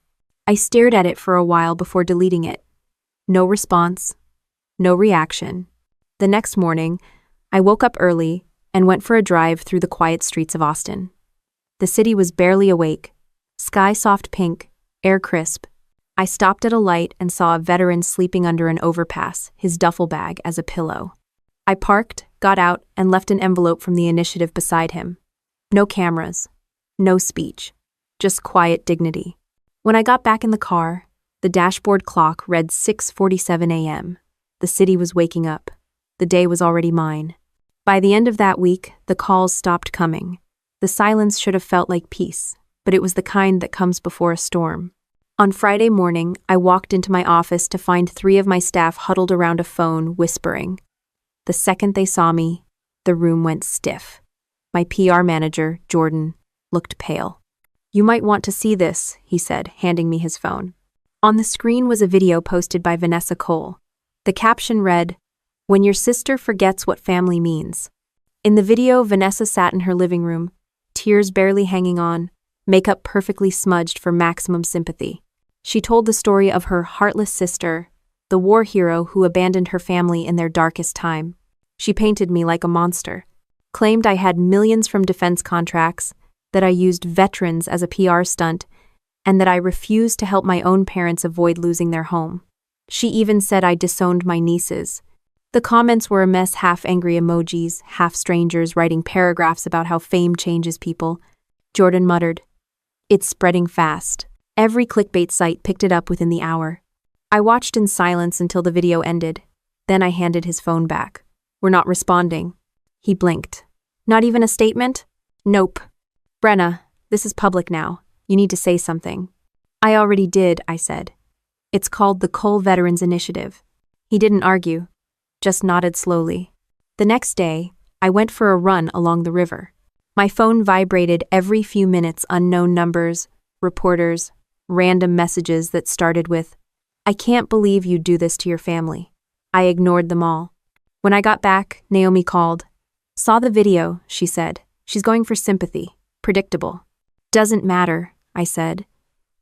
I stared at it for a while before deleting it. No response. No reaction. The next morning, I woke up early and went for a drive through the quiet streets of Austin. The city was barely awake. Sky soft pink, air crisp. I stopped at a light and saw a veteran sleeping under an overpass, his duffel bag as a pillow. I parked, got out, and left an envelope from the initiative beside him. No cameras. No speech. Just quiet dignity. When I got back in the car, the dashboard clock read 6:47 a.m. The city was waking up. The day was already mine. By the end of that week, the calls stopped coming. The silence should have felt like peace, but it was the kind that comes before a storm. On Friday morning, I walked into my office to find 3 of my staff huddled around a phone, whispering. The second they saw me, the room went stiff. My PR manager, Jordan, looked pale. "You might want to see this," he said, handing me his phone. On the screen was a video posted by Vanessa Cole. The caption read, "When your sister forgets what family means." In the video, Vanessa sat in her living room, tears barely hanging on, makeup perfectly smudged for maximum sympathy. She told the story of her heartless sister, the war hero who abandoned her family in their darkest time. She painted me like a monster, claimed I had millions from defense contracts, that I used veterans as a PR stunt, and that I refused to help my own parents avoid losing their home. She even said I disowned my nieces. The comments were a mess, half angry emojis, half strangers writing paragraphs about how fame changes people. Jordan muttered, "It's spreading fast." Every clickbait site picked it up within the hour. I watched in silence until the video ended. Then I handed his phone back. "We're not responding." He blinked. "Not even a statement?" "Nope." "Brenna, this is public now. You need to say something." "I already did," I said. "It's called the Cole Veterans Initiative." He didn't argue, just nodded slowly. The next day, I went for a run along the river. My phone vibrated every few minutes, unknown numbers, reporters, random messages that started with, "I can't believe you'd do this to your family." I ignored them all. When I got back, Naomi called. "Saw the video," she said. "She's going for sympathy. Predictable." "Doesn't matter," I said.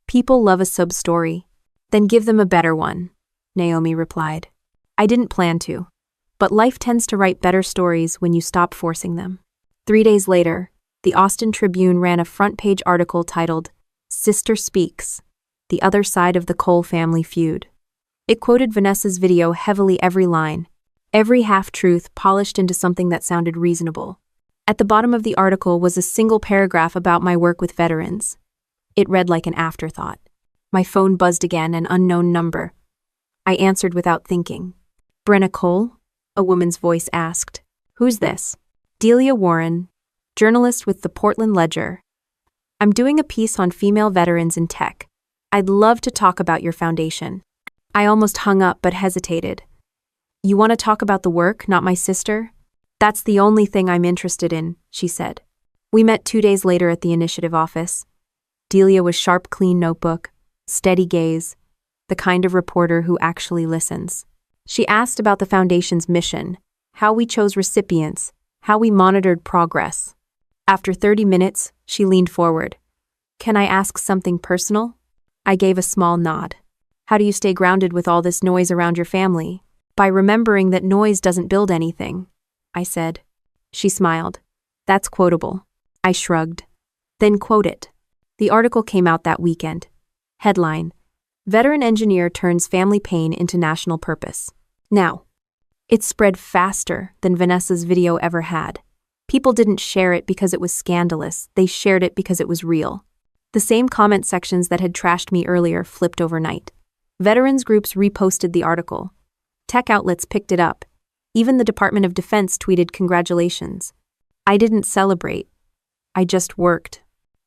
"People love a sub-story." "Then give them a better one," Naomi replied. I didn't plan to, but life tends to write better stories when you stop forcing them. 3 days later, the Austin Tribune ran a front-page article titled, "Sister Speaks, the Other Side of the Cole Family Feud." It quoted Vanessa's video heavily, every line, every half-truth polished into something that sounded reasonable. At the bottom of the article was a single paragraph about my work with veterans. It read like an afterthought. My phone buzzed again, an unknown number. I answered without thinking. "Brenna Cole?" a woman's voice asked. "Who's this?" "Delia Warren, journalist with the Portland Ledger. I'm doing a piece on female veterans in tech. I'd love to talk about your foundation." I almost hung up but hesitated. "You want to talk about the work, not my sister?" "That's the only thing I'm interested in," she said. We met 2 days later at the initiative office. Delia was sharp, clean notebook, steady gaze, the kind of reporter who actually listens. She asked about the foundation's mission, how we chose recipients, how we monitored progress. After 30 minutes, she leaned forward. "Can I ask something personal?" I gave a small nod. "How do you stay grounded with all this noise around your family?" "By remembering that noise doesn't build anything," I said. She smiled. "That's quotable." I shrugged. "Then quote it." The article came out that weekend. Headline: Veteran Engineer Turns Family Pain into National Purpose. Now, it spread faster than Vanessa's video ever had. People didn't share it because it was scandalous, they shared it because it was real. The same comment sections that had trashed me earlier flipped overnight. Veterans groups reposted the article. Tech outlets picked it up. Even the Department of Defense tweeted congratulations. I didn't celebrate. I just worked.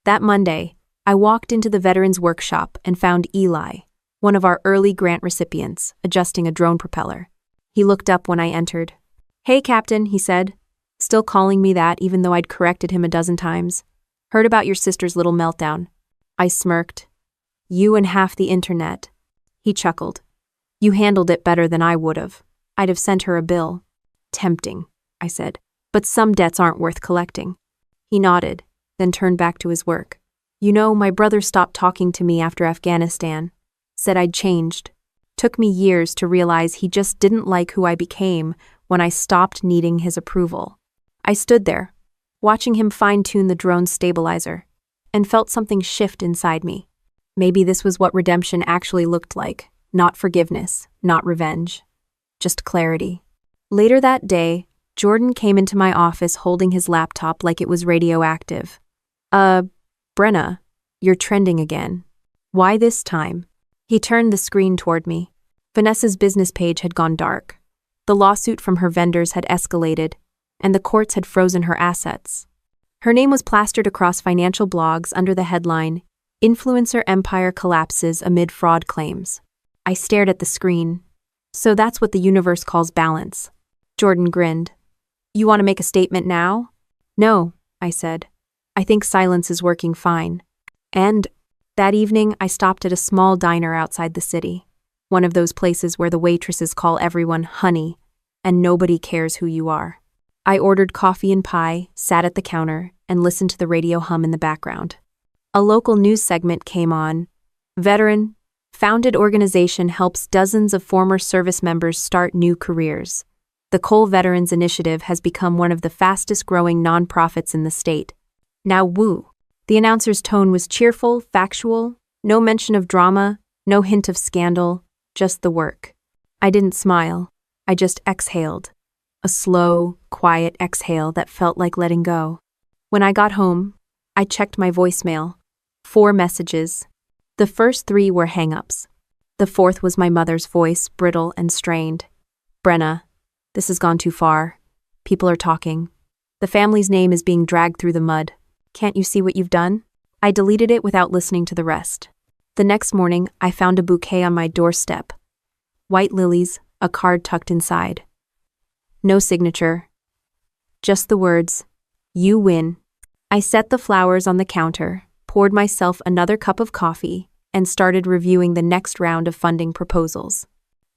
That Monday, I walked into the Veterans Workshop and found Eli, one of our early grant recipients, adjusting a drone propeller. He looked up when I entered. "Hey, Captain," he said, still calling me that even though I'd corrected him a dozen times. "Heard about your sister's little meltdown." I smirked. You and half the internet. He chuckled. You handled it better than I would have. I'd have sent her a bill. Tempting, I said, but some debts aren't worth collecting. He nodded, then turned back to his work. You know, my brother stopped talking to me after Afghanistan. Said I'd changed. Took me years to realize he just didn't like who I became when I stopped needing his approval. I stood there, watching him fine-tune the drone's stabilizer, and felt something shift inside me. Maybe this was what redemption actually looked like. Not forgiveness, not revenge. Just clarity. Later that day, Jordan came into my office holding his laptop like it was radioactive. Brenna, you're trending again. Why this time? He turned the screen toward me. Vanessa's business page had gone dark. The lawsuit from her vendors had escalated, and the courts had frozen her assets. Her name was plastered across financial blogs under the headline, Influencer Empire Collapses Amid Fraud Claims. I stared at the screen. So that's what the universe calls balance. Jordan grinned. You want to make a statement now? No, I said. I think silence is working fine. And that evening, I stopped at a small diner outside the city. One of those places where the waitresses call everyone honey, and nobody cares who you are. I ordered coffee and pie, sat at the counter, and listened to the radio hum in the background. A local news segment came on. Veteran, founded organization helps dozens of former service members start new careers. The Coal Veterans Initiative has become one of the fastest-growing nonprofits in the state. Now woo! The announcer's tone was cheerful, factual, no mention of drama, no hint of scandal, just the work. I didn't smile. I just exhaled. A slow, quiet exhale that felt like letting go. When I got home, I checked my voicemail. 4 messages. The first 3 were hang-ups. The 4th was my mother's voice, brittle and strained. Brenna, this has gone too far. People are talking. The family's name is being dragged through the mud. Can't you see what you've done? I deleted it without listening to the rest. The next morning, I found a bouquet on my doorstep. White lilies, a card tucked inside. No signature. Just the words, you win. I set the flowers on the counter, poured myself another cup of coffee, and started reviewing the next round of funding proposals.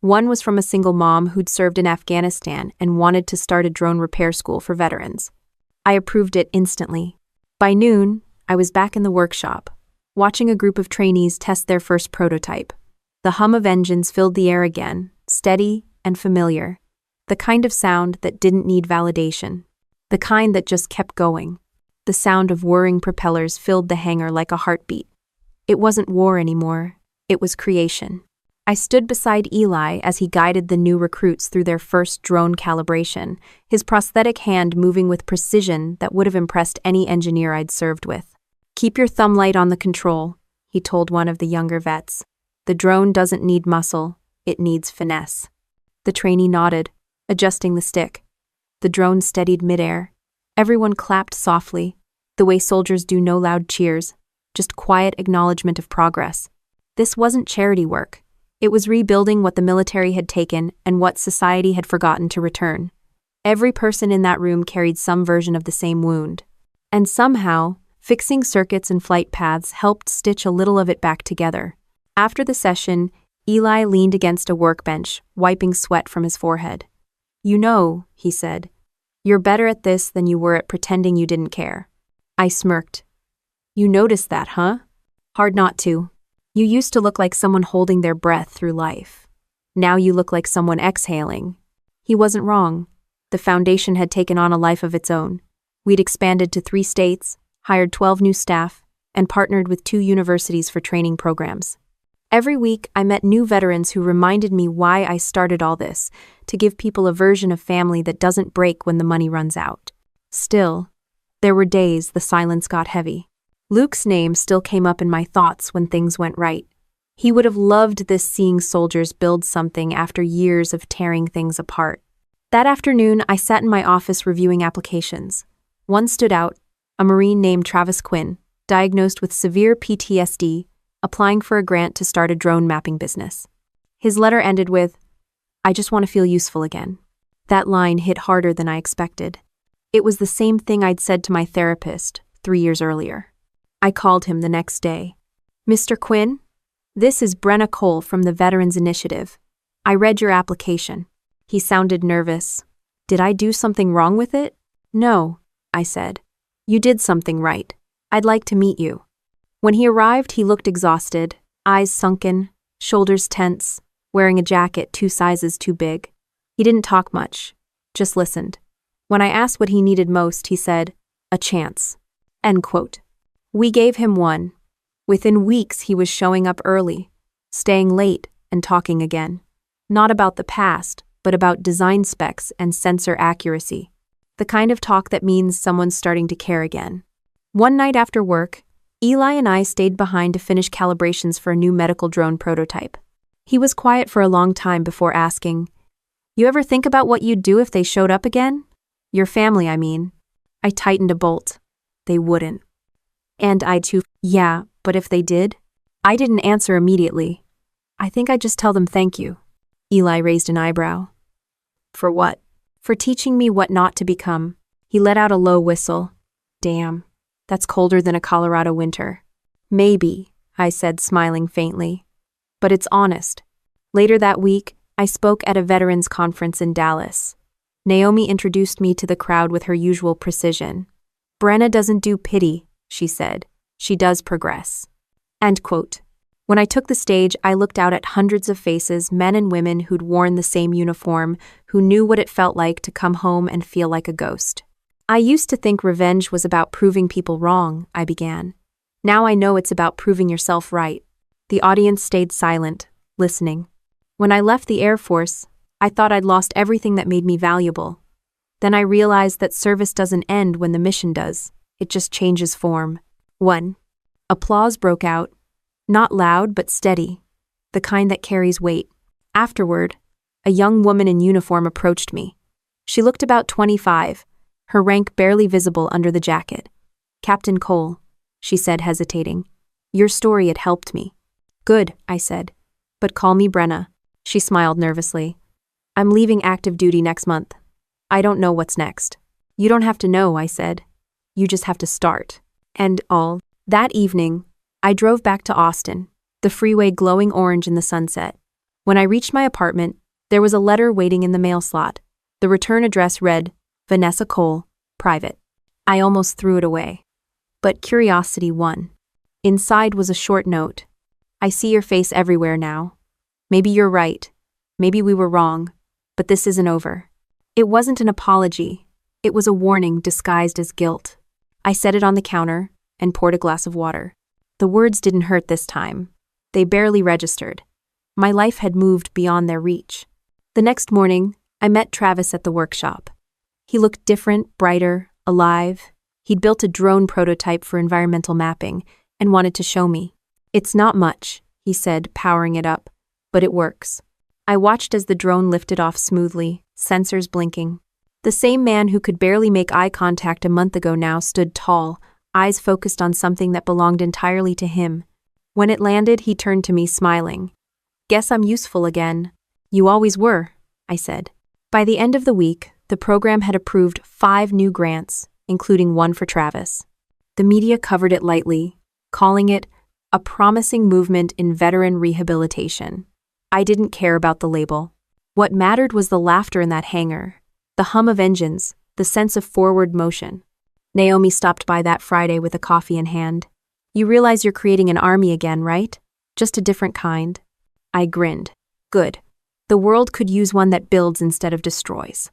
One was from a single mom who'd served in Afghanistan and wanted to start a drone repair school for veterans. I approved it instantly. By noon, I was back in the workshop, watching a group of trainees test their first prototype. The hum of engines filled the air again, steady and familiar. The kind of sound that didn't need validation. The kind that just kept going. The sound of whirring propellers filled the hangar like a heartbeat. It wasn't war anymore, it was creation. I stood beside Eli as he guided the new recruits through their first drone calibration, his prosthetic hand moving with precision that would have impressed any engineer I'd served with. Keep your thumb light on the control, he told one of the younger vets. The drone doesn't need muscle, it needs finesse. The trainee nodded, adjusting the stick. The drone steadied midair. Everyone clapped softly, the way soldiers do, no loud cheers, just quiet acknowledgement of progress. This wasn't charity work. It was rebuilding what the military had taken and what society had forgotten to return. Every person in that room carried some version of the same wound. And somehow, fixing circuits and flight paths helped stitch a little of it back together. After the session, Eli leaned against a workbench, wiping sweat from his forehead. You know, he said, you're better at this than you were at pretending you didn't care. I smirked. You noticed that, huh? Hard not to. You used to look like someone holding their breath through life. Now you look like someone exhaling. He wasn't wrong. The foundation had taken on a life of its own. We'd expanded to 3 states, hired 12 new staff, and partnered with 2 universities for training programs. Every week, I met new veterans who reminded me why I started all this, to give people a version of family that doesn't break when the money runs out. Still, there were days the silence got heavy. Luke's name still came up in my thoughts when things went right. He would have loved this, seeing soldiers build something after years of tearing things apart. That afternoon, I sat in my office reviewing applications. One stood out, a Marine named Travis Quinn, diagnosed with severe PTSD, applying for a grant to start a drone mapping business. His letter ended with, I just want to feel useful again. That line hit harder than I expected. It was the same thing I'd said to my therapist 3 years earlier. I called him the next day. Mr. Quinn, "This is Brenna Cole from the Veterans Initiative. I read your application." He sounded nervous. "Did I do something wrong with it?" "No," I said. "You did something right. I'd like to meet you." When he arrived, he looked exhausted, eyes sunken, shoulders tense, wearing a jacket 2 sizes too big. He didn't talk much, just listened. When I asked what he needed most, he said, "A chance." End quote. We gave him one. Within weeks, he was showing up early, staying late, and talking again. Not about the past, but about design specs and sensor accuracy. The kind of talk that means someone's starting to care again. One night after work, Eli and I stayed behind to finish calibrations for a new medical drone prototype. He was quiet for a long time before asking, "You ever think about what you'd do if they showed up again? Your family, I mean." I tightened a bolt. They wouldn't. And I too, "Yeah, but if they did?" I didn't answer immediately. "I think I'd just tell them thank you." Eli raised an eyebrow. "For what?" "For teaching me what not to become." He let out a low whistle. "Damn, that's colder than a Colorado winter." "Maybe," I said, smiling faintly. "But it's honest." Later that week, I spoke at a veterans conference in Dallas. Naomi introduced me to the crowd with her usual precision. "Brenna doesn't do pity," she said. "She does progress." End quote. When I took the stage, I looked out at hundreds of faces, men and women who'd worn the same uniform, who knew what it felt like to come home and feel like a ghost. "I used to think revenge was about proving people wrong," I began. "Now I know it's about proving yourself right." The audience stayed silent, listening. When I left the Air Force, I thought I'd lost everything that made me valuable. Then I realized that service doesn't end when the mission does. It just changes form. 1. Applause broke out. Not loud, but steady. The kind that carries weight. Afterward, a young woman in uniform approached me. She looked about 25, her rank barely visible under the jacket. "Captain Cole," she said, hesitating. "Your story had helped me." "Good," I said. "But call me Brenna." She smiled nervously. "I'm leaving active duty next month. I don't know what's next." "You don't have to know," I said. "You just have to start." And all. That evening, I drove back to Austin, the freeway glowing orange in the sunset. When I reached my apartment, there was a letter waiting in the mail slot. The return address read, "Vanessa Cole, private." I almost threw it away. But curiosity won. Inside was a short note. "I see your face everywhere now. Maybe you're right. Maybe we were wrong. But this isn't over." It wasn't an apology. It was a warning disguised as guilt. I set it on the counter and poured a glass of water. The words didn't hurt this time. They barely registered. My life had moved beyond their reach. The next morning, I met Travis at the workshop. He looked different, brighter, alive. He'd built a drone prototype for environmental mapping and wanted to show me. "It's not much," he said, powering it up, "but it works." I watched as the drone lifted off smoothly, sensors blinking. The same man who could barely make eye contact a month ago now stood tall, eyes focused on something that belonged entirely to him. When it landed, he turned to me, smiling. "Guess I'm useful again." "You always were," I said. By the end of the week, the program had approved 5 new grants, including one for Travis. The media covered it lightly, calling it a promising movement in veteran rehabilitation. I didn't care about the label. What mattered was the laughter in that hangar, the hum of engines, the sense of forward motion. Naomi stopped by that Friday with a coffee in hand. "You realize you're creating an army again, right? Just a different kind." I grinned. "Good. The world could use one that builds instead of destroys."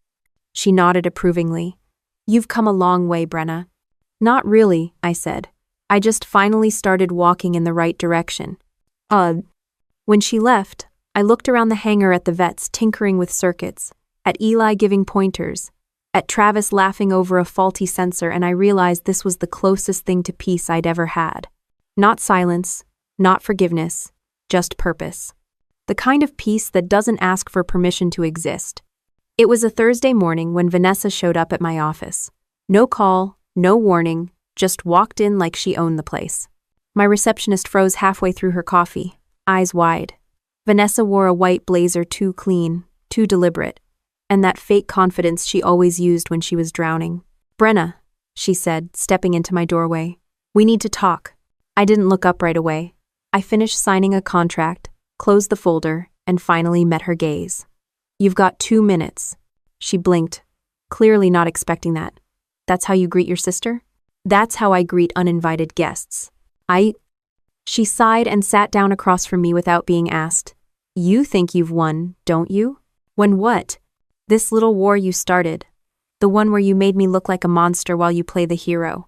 She nodded approvingly. "You've come a long way, Brenna." "Not really," I said. "I just finally started walking in the right direction." When she left, I looked around the hangar at the vets tinkering with circuits, at Eli giving pointers, at Travis laughing over a faulty sensor, and I realized this was the closest thing to peace I'd ever had. Not silence, not forgiveness, just purpose. The kind of peace that doesn't ask for permission to exist. It was a Thursday morning when Vanessa showed up at my office. No call, no warning, just walked in like she owned the place. My receptionist froze halfway through her coffee, eyes wide. Vanessa wore a white blazer too clean, too deliberate, and that fake confidence she always used when she was drowning. "Brenna," she said, stepping into my doorway. "We need to talk." I didn't look up right away. I finished signing a contract, closed the folder, and finally met her gaze. "You've got 2 minutes." She blinked, clearly not expecting that. "That's how you greet your sister?" "That's how I greet uninvited guests." She sighed and sat down across from me without being asked. "You think you've won, don't you?" "When what?" "This little war you started. The one where you made me look like a monster while you play the hero."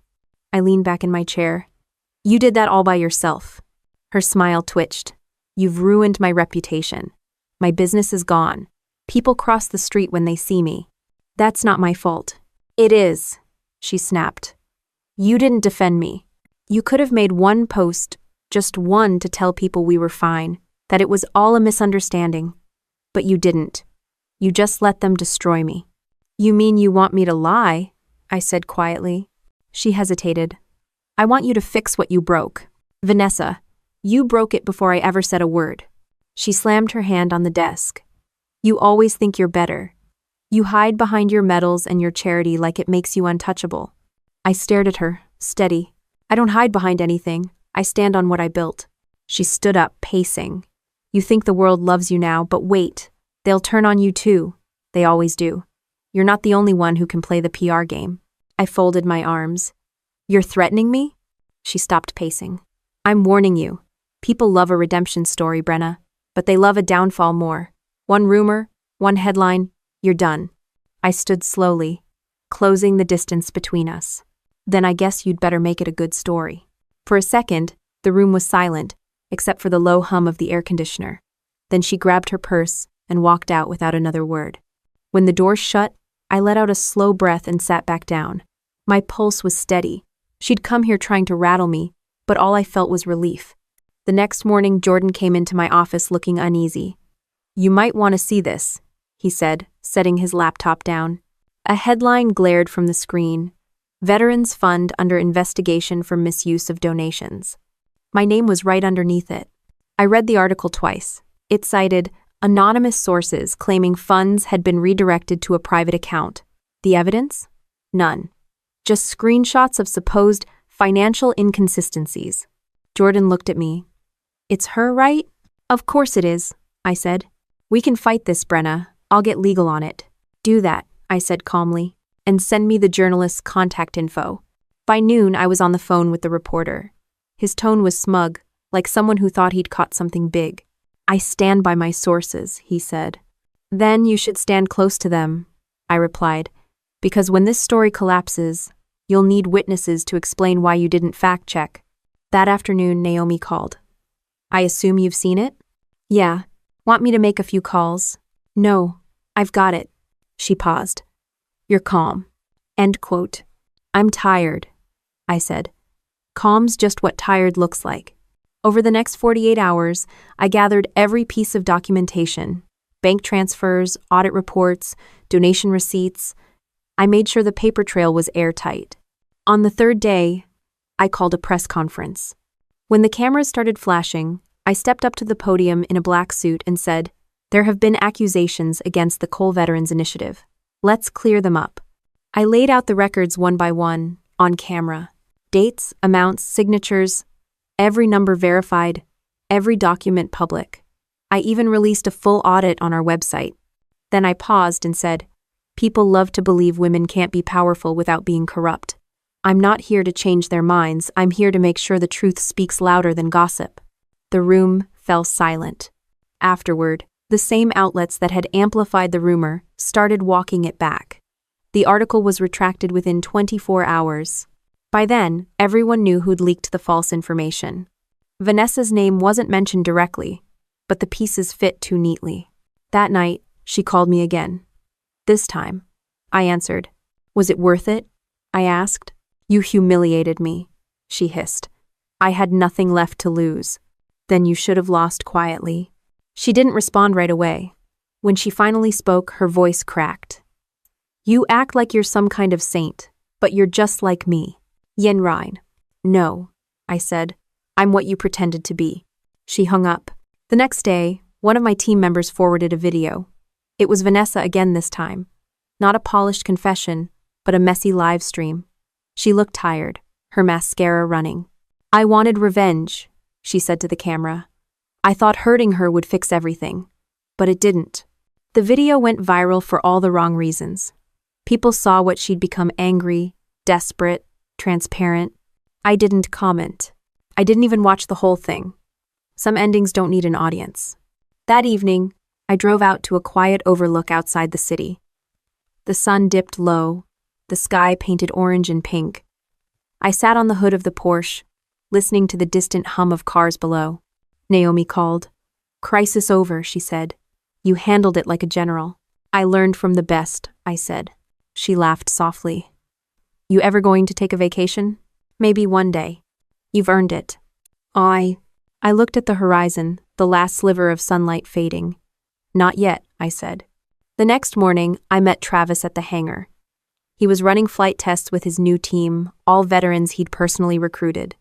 I leaned back in my chair. "You did that all by yourself." Her smile twitched. "You've ruined my reputation. My business is gone. People cross the street when they see me." "That's not my fault." "It is," she snapped. "You didn't defend me. You could have made one post, just one, to tell people we were fine, that it was all a misunderstanding. But you didn't. You just let them destroy me." "You mean you want me to lie?" I said quietly. She hesitated. "I want you to fix what you broke. Vanessa, you broke it before I ever said a word." She slammed her hand on the desk. "You always think you're better. You hide behind your medals and your charity like it makes you untouchable." I stared at her, steady. "I don't hide behind anything. I stand on what I built." She stood up, pacing. "You think the world loves you now, but wait. They'll turn on you too. They always do. You're not the only one who can play the PR game." I folded my arms. "You're threatening me?" She stopped pacing. "I'm warning you. People love a redemption story, Brenna, but they love a downfall more. One rumor, one headline, you're done." I stood slowly, closing the distance between us. "Then I guess you'd better make it a good story." For a second, the room was silent, except for the low hum of the air conditioner. Then she grabbed her purse and walked out without another word. When the door shut, I let out a slow breath and sat back down. My pulse was steady. She'd come here trying to rattle me, but all I felt was relief. The next morning, Jordan came into my office looking uneasy. "You might want to see this," he said, setting his laptop down. A headline glared from the screen: "Veterans Fund under investigation for misuse of donations." My name was right underneath it. I read the article twice. It cited anonymous sources claiming funds had been redirected to a private account. The evidence? None. Just screenshots of supposed financial inconsistencies. Jordan looked at me. "It's her, right?" "Of course it is," I said. "We can fight this, Brenna. I'll get legal on it." "Do that," I said calmly, "and send me the journalist's contact info." By noon, I was on the phone with the reporter. His tone was smug, like someone who thought he'd caught something big. "I stand by my sources," he said. "Then you should stand close to them," I replied, "because when this story collapses, you'll need witnesses to explain why you didn't fact-check." That afternoon, Naomi called. "I assume you've seen it?" "Yeah. Want me to make a few calls?" "No. I've got it." She paused. "You're calm." End quote. "I'm tired," I said. Calm's just what tired looks like. Over the next 48 hours, I gathered every piece of documentation: bank transfers, audit reports, donation receipts. I made sure the paper trail was airtight. On the third day, I called a press conference. When the cameras started flashing, I stepped up to the podium in a black suit and said, "There have been accusations against the Coal Veterans Initiative. Let's clear them up." I laid out the records one by one, on camera. Dates, amounts, signatures, every number verified, every document public. I even released a full audit on our website. Then I paused and said, "People love to believe women can't be powerful without being corrupt. I'm not here to change their minds. I'm here to make sure the truth speaks louder than gossip." The room fell silent. Afterward, the same outlets that had amplified the rumor started walking it back. The article was retracted within 24 hours. By then, everyone knew who'd leaked the false information. Vanessa's name wasn't mentioned directly, but the pieces fit too neatly. That night, she called me again. This time, I answered. "Was it worth it?" I asked. "You humiliated me," she hissed. "I had nothing left to lose." "Then you should have lost quietly." She didn't respond right away. When she finally spoke, her voice cracked. "You act like you're some kind of saint, but you're just like me. Yin Rhine." "No," I said. "I'm what you pretended to be." She hung up. The next day, one of my team members forwarded a video. It was Vanessa again this time. Not a polished confession, but a messy live stream. She looked tired, her mascara running. "I wanted revenge," she said to the camera. I thought hurting her would fix everything, but it didn't. The video went viral for all the wrong reasons. People saw what she'd become: angry, desperate, transparent. I didn't comment. I didn't even watch the whole thing. Some endings don't need an audience. That evening, I drove out to a quiet overlook outside the city. The sun dipped low, the sky painted orange and pink. I sat on the hood of the Porsche, listening to the distant hum of cars below. Naomi called. Crisis over, she said. You handled it like a general. I learned from the best, I said. She laughed softly. You ever going to take a vacation? Maybe one day. You've earned it. I looked at the horizon, the last sliver of sunlight fading. Not yet, I said. The next morning, I met Travis at the hangar. He was running flight tests with his new team, all veterans he'd personally recruited.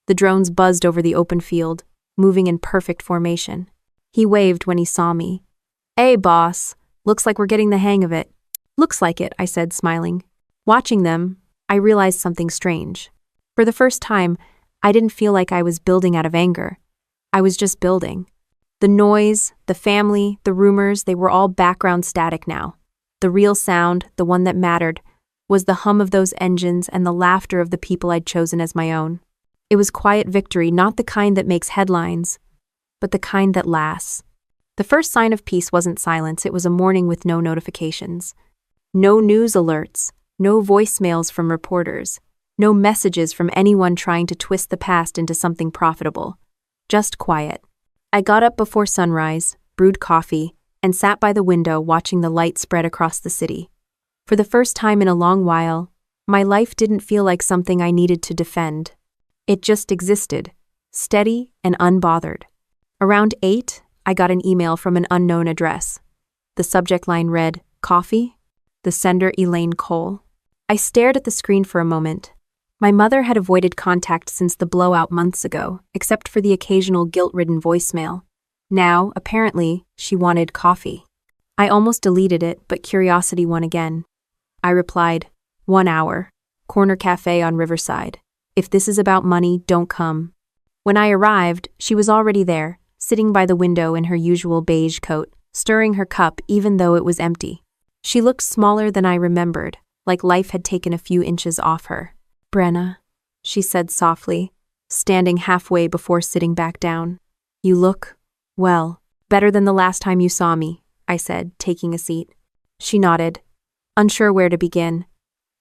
The drones buzzed over the open field, moving in perfect formation. He waved when he saw me. Hey, boss. Looks like we're getting the hang of it. Looks like it, I said, smiling. Watching them, I realized something strange. For the first time, I didn't feel like I was building out of anger. I was just building. The noise, the family, the rumors, they were all background static now. The real sound, the one that mattered, was the hum of those engines and the laughter of the people I'd chosen as my own. It was quiet victory, not the kind that makes headlines, but the kind that lasts. The first sign of peace wasn't silence, it was a morning with no notifications. No news alerts, no voicemails from reporters, no messages from anyone trying to twist the past into something profitable. Just quiet. I got up before sunrise, brewed coffee, and sat by the window watching the light spread across the city. For the first time in a long while, my life didn't feel like something I needed to defend. It just existed, steady and unbothered. Around 8, I got an email from an unknown address. The subject line read, Coffee? The sender, Elaine Cole. I stared at the screen for a moment. My mother had avoided contact since the blowout months ago, except for the occasional guilt-ridden voicemail. Now, apparently, she wanted coffee. I almost deleted it, but curiosity won again. I replied, 1 hour. Corner cafe on Riverside. If this is about money, don't come. When I arrived, she was already there, sitting by the window in her usual beige coat, stirring her cup even though it was empty. She looked smaller than I remembered, like life had taken a few inches off her. Brenna, she said softly, standing halfway before sitting back down. You look, well, better than the last time you saw me, I said, taking a seat. She nodded, unsure where to begin.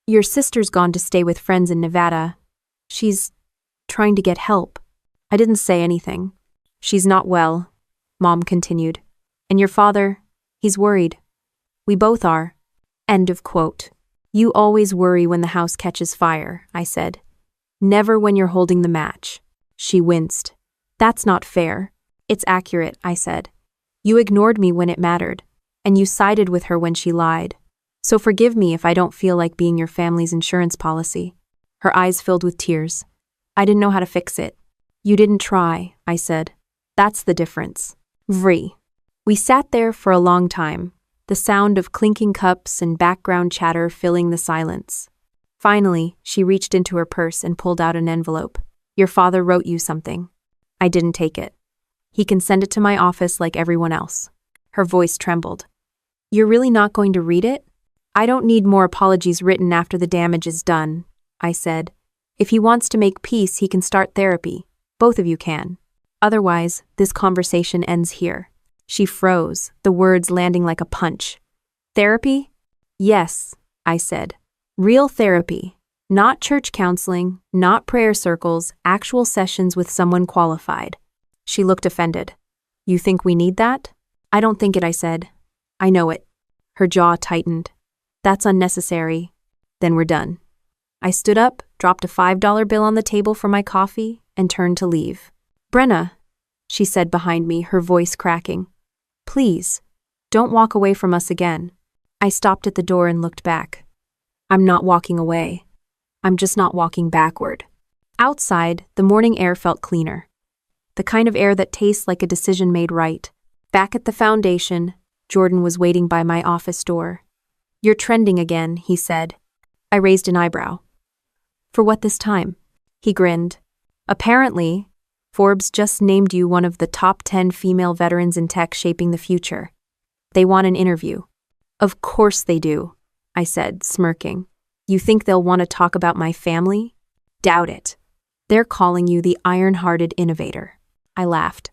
Your sister's gone to stay with friends in Nevada. She's trying to get help. I didn't say anything. She's not well, Mom continued. And your father, he's worried. We both are. End of quote. You always worry when the house catches fire, I said. Never when you're holding the match. She winced. That's not fair. It's accurate, I said. You ignored me when it mattered, and you sided with her when she lied. So forgive me if I don't feel like being your family's insurance policy. Her eyes filled with tears. I didn't know how to fix it. You didn't try, I said. That's the difference. Vri. We sat there for a long time, the sound of clinking cups and background chatter filling the silence. Finally, she reached into her purse and pulled out an envelope. Your father wrote you something. I didn't take it. He can send it to my office like everyone else. Her voice trembled. You're really not going to read it? I don't need more apologies written after the damage is done, I said. If he wants to make peace, he can start therapy. Both of you can. Otherwise, this conversation ends here. She froze, the words landing like a punch. Therapy? Yes, I said. Real therapy. Not church counseling, not prayer circles, actual sessions with someone qualified. She looked offended. You think we need that? I don't think it, I said. I know it. Her jaw tightened. That's unnecessary. Then we're done. I stood up, dropped a $5 bill on the table for my coffee, and turned to leave. Brenna, she said behind me, her voice cracking. Please, don't walk away from us again. I stopped at the door and looked back. I'm not walking away. I'm just not walking backward. Outside, the morning air felt cleaner. The kind of air that tastes like a decision made right. Back at the foundation, Jordan was waiting by my office door. You're trending again, he said. I raised an eyebrow. For what this time? He grinned. Apparently, Forbes just named you one of the top 10 female veterans in tech shaping the future. They want an interview." "Of course they do," I said, smirking. "You think they'll want to talk about my family?" "Doubt it. They're calling you the iron-hearted innovator." I laughed.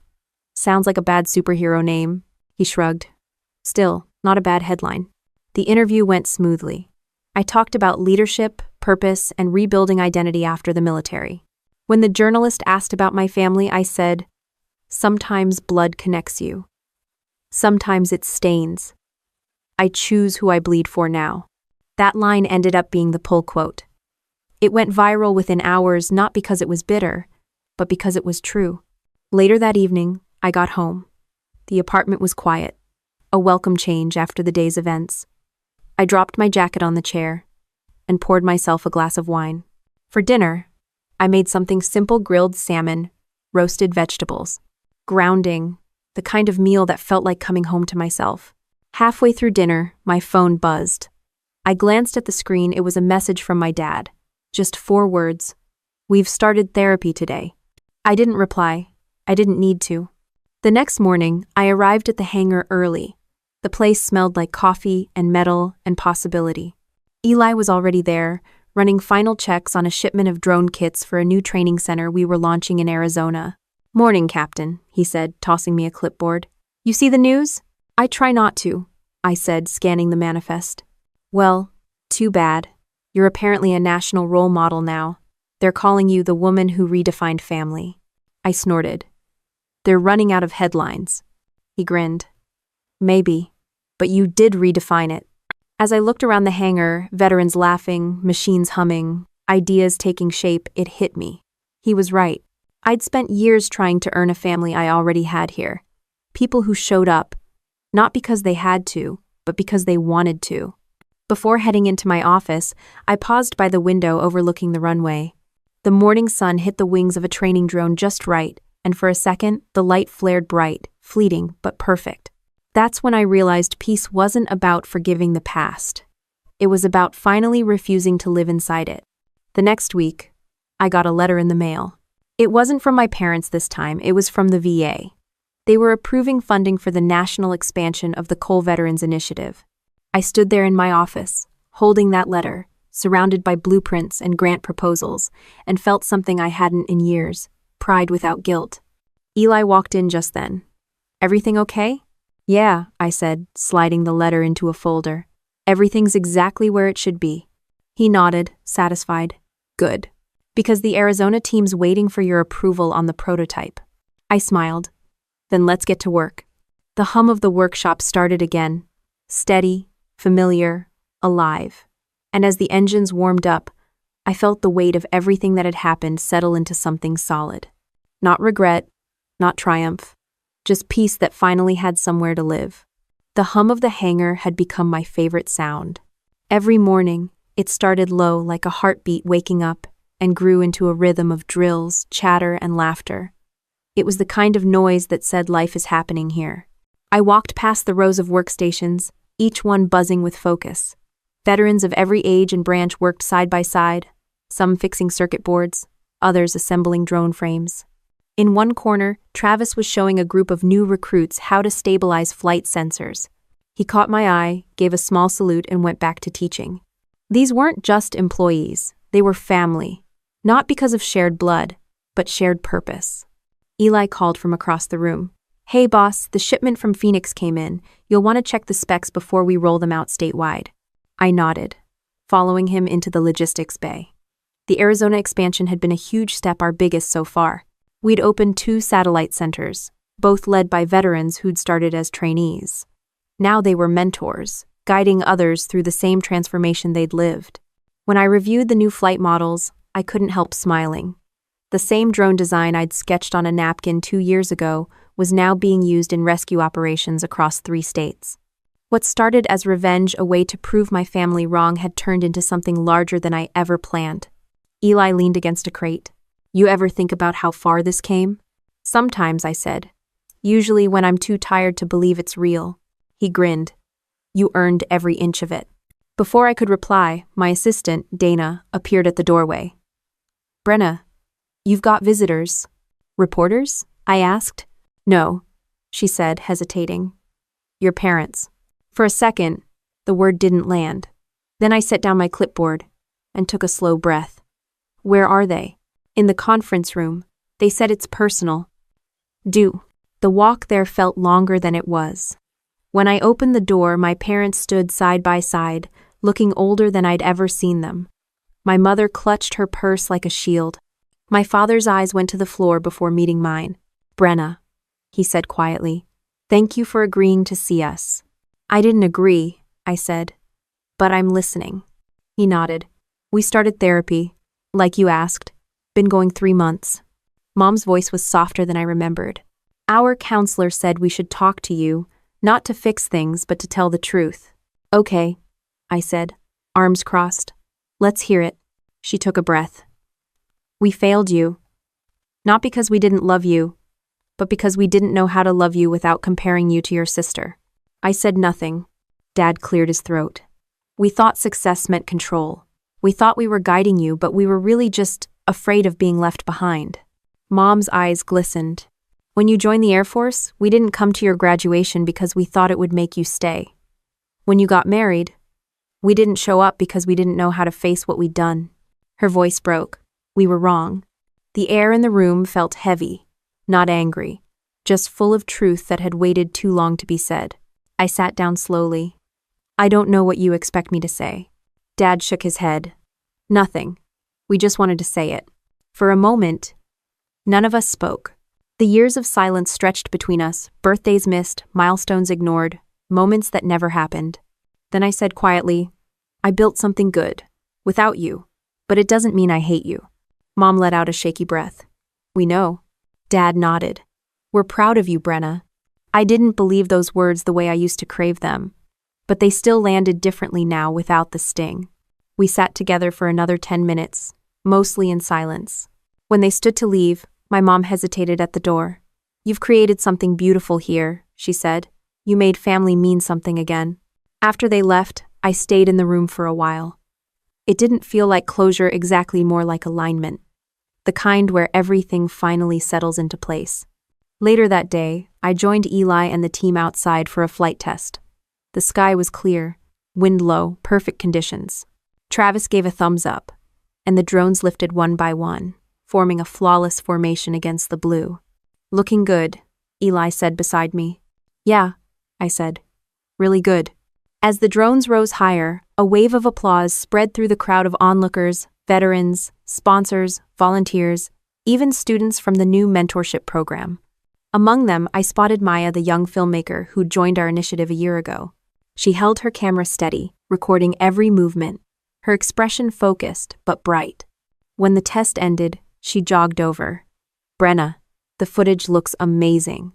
"Sounds like a bad superhero name." He shrugged. "Still, not a bad headline." The interview went smoothly. I talked about leadership, purpose, and rebuilding identity after the military. When the journalist asked about my family, I said, "Sometimes blood connects you. Sometimes it stains. I choose who I bleed for now." That line ended up being the pull quote. It went viral within hours, not because it was bitter, but because it was true. Later that evening, I got home. The apartment was quiet, a welcome change after the day's events. I dropped my jacket on the chair and poured myself a glass of wine. For dinner, I made something simple: grilled salmon, roasted vegetables. Grounding, the kind of meal that felt like coming home to myself. Halfway through dinner, my phone buzzed. I glanced at the screen. It was a message from my dad. Just 4 words. "We've started therapy today." I didn't reply. I didn't need to. The next morning, I arrived at the hangar early. The place smelled like coffee and metal and possibility. Eli was already there, running final checks on a shipment of drone kits for a new training center we were launching in Arizona. "Morning, Captain," he said, tossing me a clipboard. "You see the news?" "I try not to," I said, scanning the manifest. "Well, too bad. You're apparently a national role model now. They're calling you the woman who redefined family." I snorted. "They're running out of headlines." He grinned. "Maybe, but you did redefine it." As I looked around the hangar, veterans laughing, machines humming, ideas taking shape, it hit me. He was right. I'd spent years trying to earn a family I already had here. People who showed up, not because they had to, but because they wanted to. Before heading into my office, I paused by the window overlooking the runway. The morning sun hit the wings of a training drone just right, and for a second, the light flared bright, fleeting, but perfect. That's when I realized peace wasn't about forgiving the past. It was about finally refusing to live inside it. The next week, I got a letter in the mail. It wasn't from my parents this time, it was from the VA. They were approving funding for the national expansion of the Coal Veterans Initiative. I stood there in my office, holding that letter, surrounded by blueprints and grant proposals, and felt something I hadn't in years: pride without guilt. Eli walked in just then. "Everything okay?" "Yeah," I said, sliding the letter into a folder. "Everything's exactly where it should be." He nodded, satisfied. "Good. Because the Arizona team's waiting for your approval on the prototype." I smiled. "Then let's get to work." The hum of the workshop started again, steady, familiar, alive. And as the engines warmed up, I felt the weight of everything that had happened settle into something solid. Not regret, not triumph, just peace that finally had somewhere to live. The hum of the hangar had become my favorite sound. Every morning, it started low like a heartbeat waking up and grew into a rhythm of drills, chatter, and laughter. It was the kind of noise that said life is happening here. I walked past the rows of workstations, each one buzzing with focus. Veterans of every age and branch worked side by side, some fixing circuit boards, others assembling drone frames. In one corner, Travis was showing a group of new recruits how to stabilize flight sensors. He caught my eye, gave a small salute, and went back to teaching. These weren't just employees, they were family. Not because of shared blood, but shared purpose. Eli called from across the room. "Hey boss, the shipment from Phoenix came in. You'll want to check the specs before we roll them out statewide." I nodded, following him into the logistics bay. The Arizona expansion had been a huge step, our biggest so far. We'd opened 2 satellite centers, both led by veterans who'd started as trainees. Now they were mentors, guiding others through the same transformation they'd lived. When I reviewed the new flight models, I couldn't help smiling. The same drone design I'd sketched on a napkin 2 years ago was now being used in rescue operations across 3 states. What started as revenge, a way to prove my family wrong, had turned into something larger than I ever planned. Eli leaned against a crate. "You ever think about how far this came?" "Sometimes," I said. "Usually when I'm too tired to believe it's real." He grinned. "You earned every inch of it." Before I could reply, my assistant, Dana, appeared at the doorway. "Brenna, you've got visitors." Reporters? I asked. No, she said, hesitating. Your parents. For a second, the word didn't land. Then I set down my clipboard and took a slow breath. Where are they? In the conference room. They said it's personal. The walk there felt longer than it was. When I opened the door, my parents stood side by side, looking older than I'd ever seen them. My mother clutched her purse like a shield. My father's eyes went to the floor before meeting mine. Brenna, he said quietly, thank you for agreeing to see us. I didn't agree, I said, but I'm listening. He nodded. We started therapy, like you asked. Been going 3 months. Mom's voice was softer than I remembered. Our counselor said we should talk to you, not to fix things, but to tell the truth. Okay, I said, arms crossed. Let's hear it. She took a breath. We failed you. Not because we didn't love you, but because we didn't know how to love you without comparing you to your sister. I said nothing. Dad cleared his throat. We thought success meant control. We thought we were guiding you, but we were really just afraid of being left behind. Mom's eyes glistened. When you joined the Air Force, we didn't come to your graduation because we thought it would make you stay. When you got married, we didn't show up because we didn't know how to face what we'd done. Her voice broke. We were wrong. The air in the room felt heavy, not angry, just full of truth that had waited too long to be said. I sat down slowly. I don't know what you expect me to say. Dad shook his head. Nothing. We just wanted to say it. For a moment, none of us spoke. The years of silence stretched between us, birthdays missed, milestones ignored, moments that never happened. Then I said quietly, I built something good, without you, but it doesn't mean I hate you. Mom let out a shaky breath. We know. Dad nodded. We're proud of you, Brenna. I didn't believe those words the way I used to crave them, but they still landed differently now without the sting. We sat together for another 10 minutes, mostly in silence. When they stood to leave, my mom hesitated at the door. You've created something beautiful here, she said. You made family mean something again. After they left, I stayed in the room for a while. It didn't feel like closure, exactly, more like alignment. The kind where everything finally settles into place. Later that day, I joined Eli and the team outside for a flight test. The sky was clear, wind low, perfect conditions. Travis gave a thumbs up, and the drones lifted one by one, forming a flawless formation against the blue. Looking good, Eli said beside me. Yeah, I said. Really good. As the drones rose higher, a wave of applause spread through the crowd of onlookers, veterans, sponsors, volunteers, even students from the new mentorship program. Among them, I spotted Maya, the young filmmaker who joined our initiative a year ago. She held her camera steady, recording every movement, her expression focused but bright. When the test ended, she jogged over. Brenna, the footage looks amazing.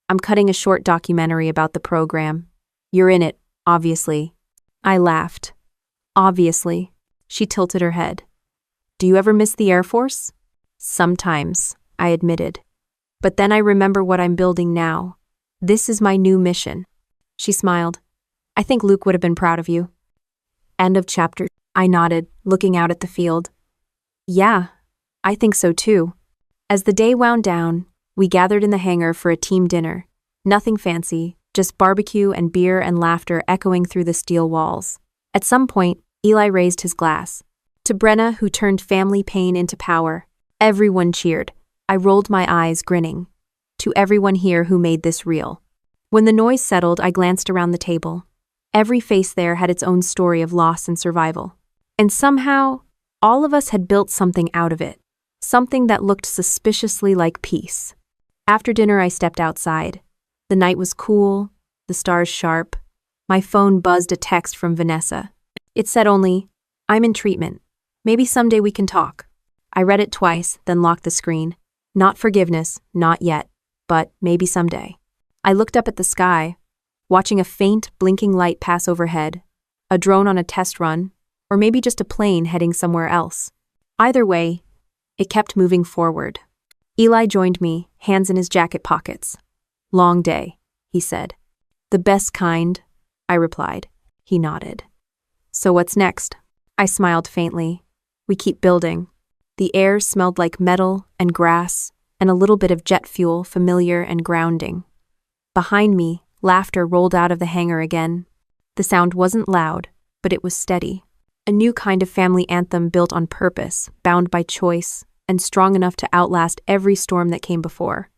I'm cutting a short documentary about the program. You're in it, obviously. I laughed. Obviously. She tilted her head. Do you ever miss the Air Force? Sometimes, I admitted. But then I remember what I'm building now. This is my new mission. She smiled. I think Luke would have been proud of you. End of chapter. I nodded, looking out at the field. Yeah, I think so too. As the day wound down, we gathered in the hangar for a team dinner. Nothing fancy, just barbecue and beer and laughter echoing through the steel walls. At some point, Eli raised his glass. To Brenna, who turned family pain into power. Everyone cheered. I rolled my eyes, grinning. To everyone here who made this real. When the noise settled, I glanced around the table. Every face there had its own story of loss and survival. And somehow, all of us had built something out of it. Something that looked suspiciously like peace. After dinner, I stepped outside. The night was cool, the stars sharp. My phone buzzed a text from Vanessa. It said only, I'm in treatment. Maybe someday we can talk. I read it twice, then locked the screen. Not forgiveness, not yet, but maybe someday. I looked up at the sky, watching a faint, blinking light pass overhead. A drone on a test run, or maybe just a plane heading somewhere else. Either way, it kept moving forward. Eli joined me, hands in his jacket pockets. Long day, he said. The best kind, I replied. He nodded. So what's next? I smiled faintly. We keep building. The air smelled like metal and grass, and a little bit of jet fuel, familiar and grounding. Behind me, laughter rolled out of the hangar again. The sound wasn't loud, but it was steady. A new kind of family anthem built on purpose, bound by choice, and strong enough to outlast every storm that came before.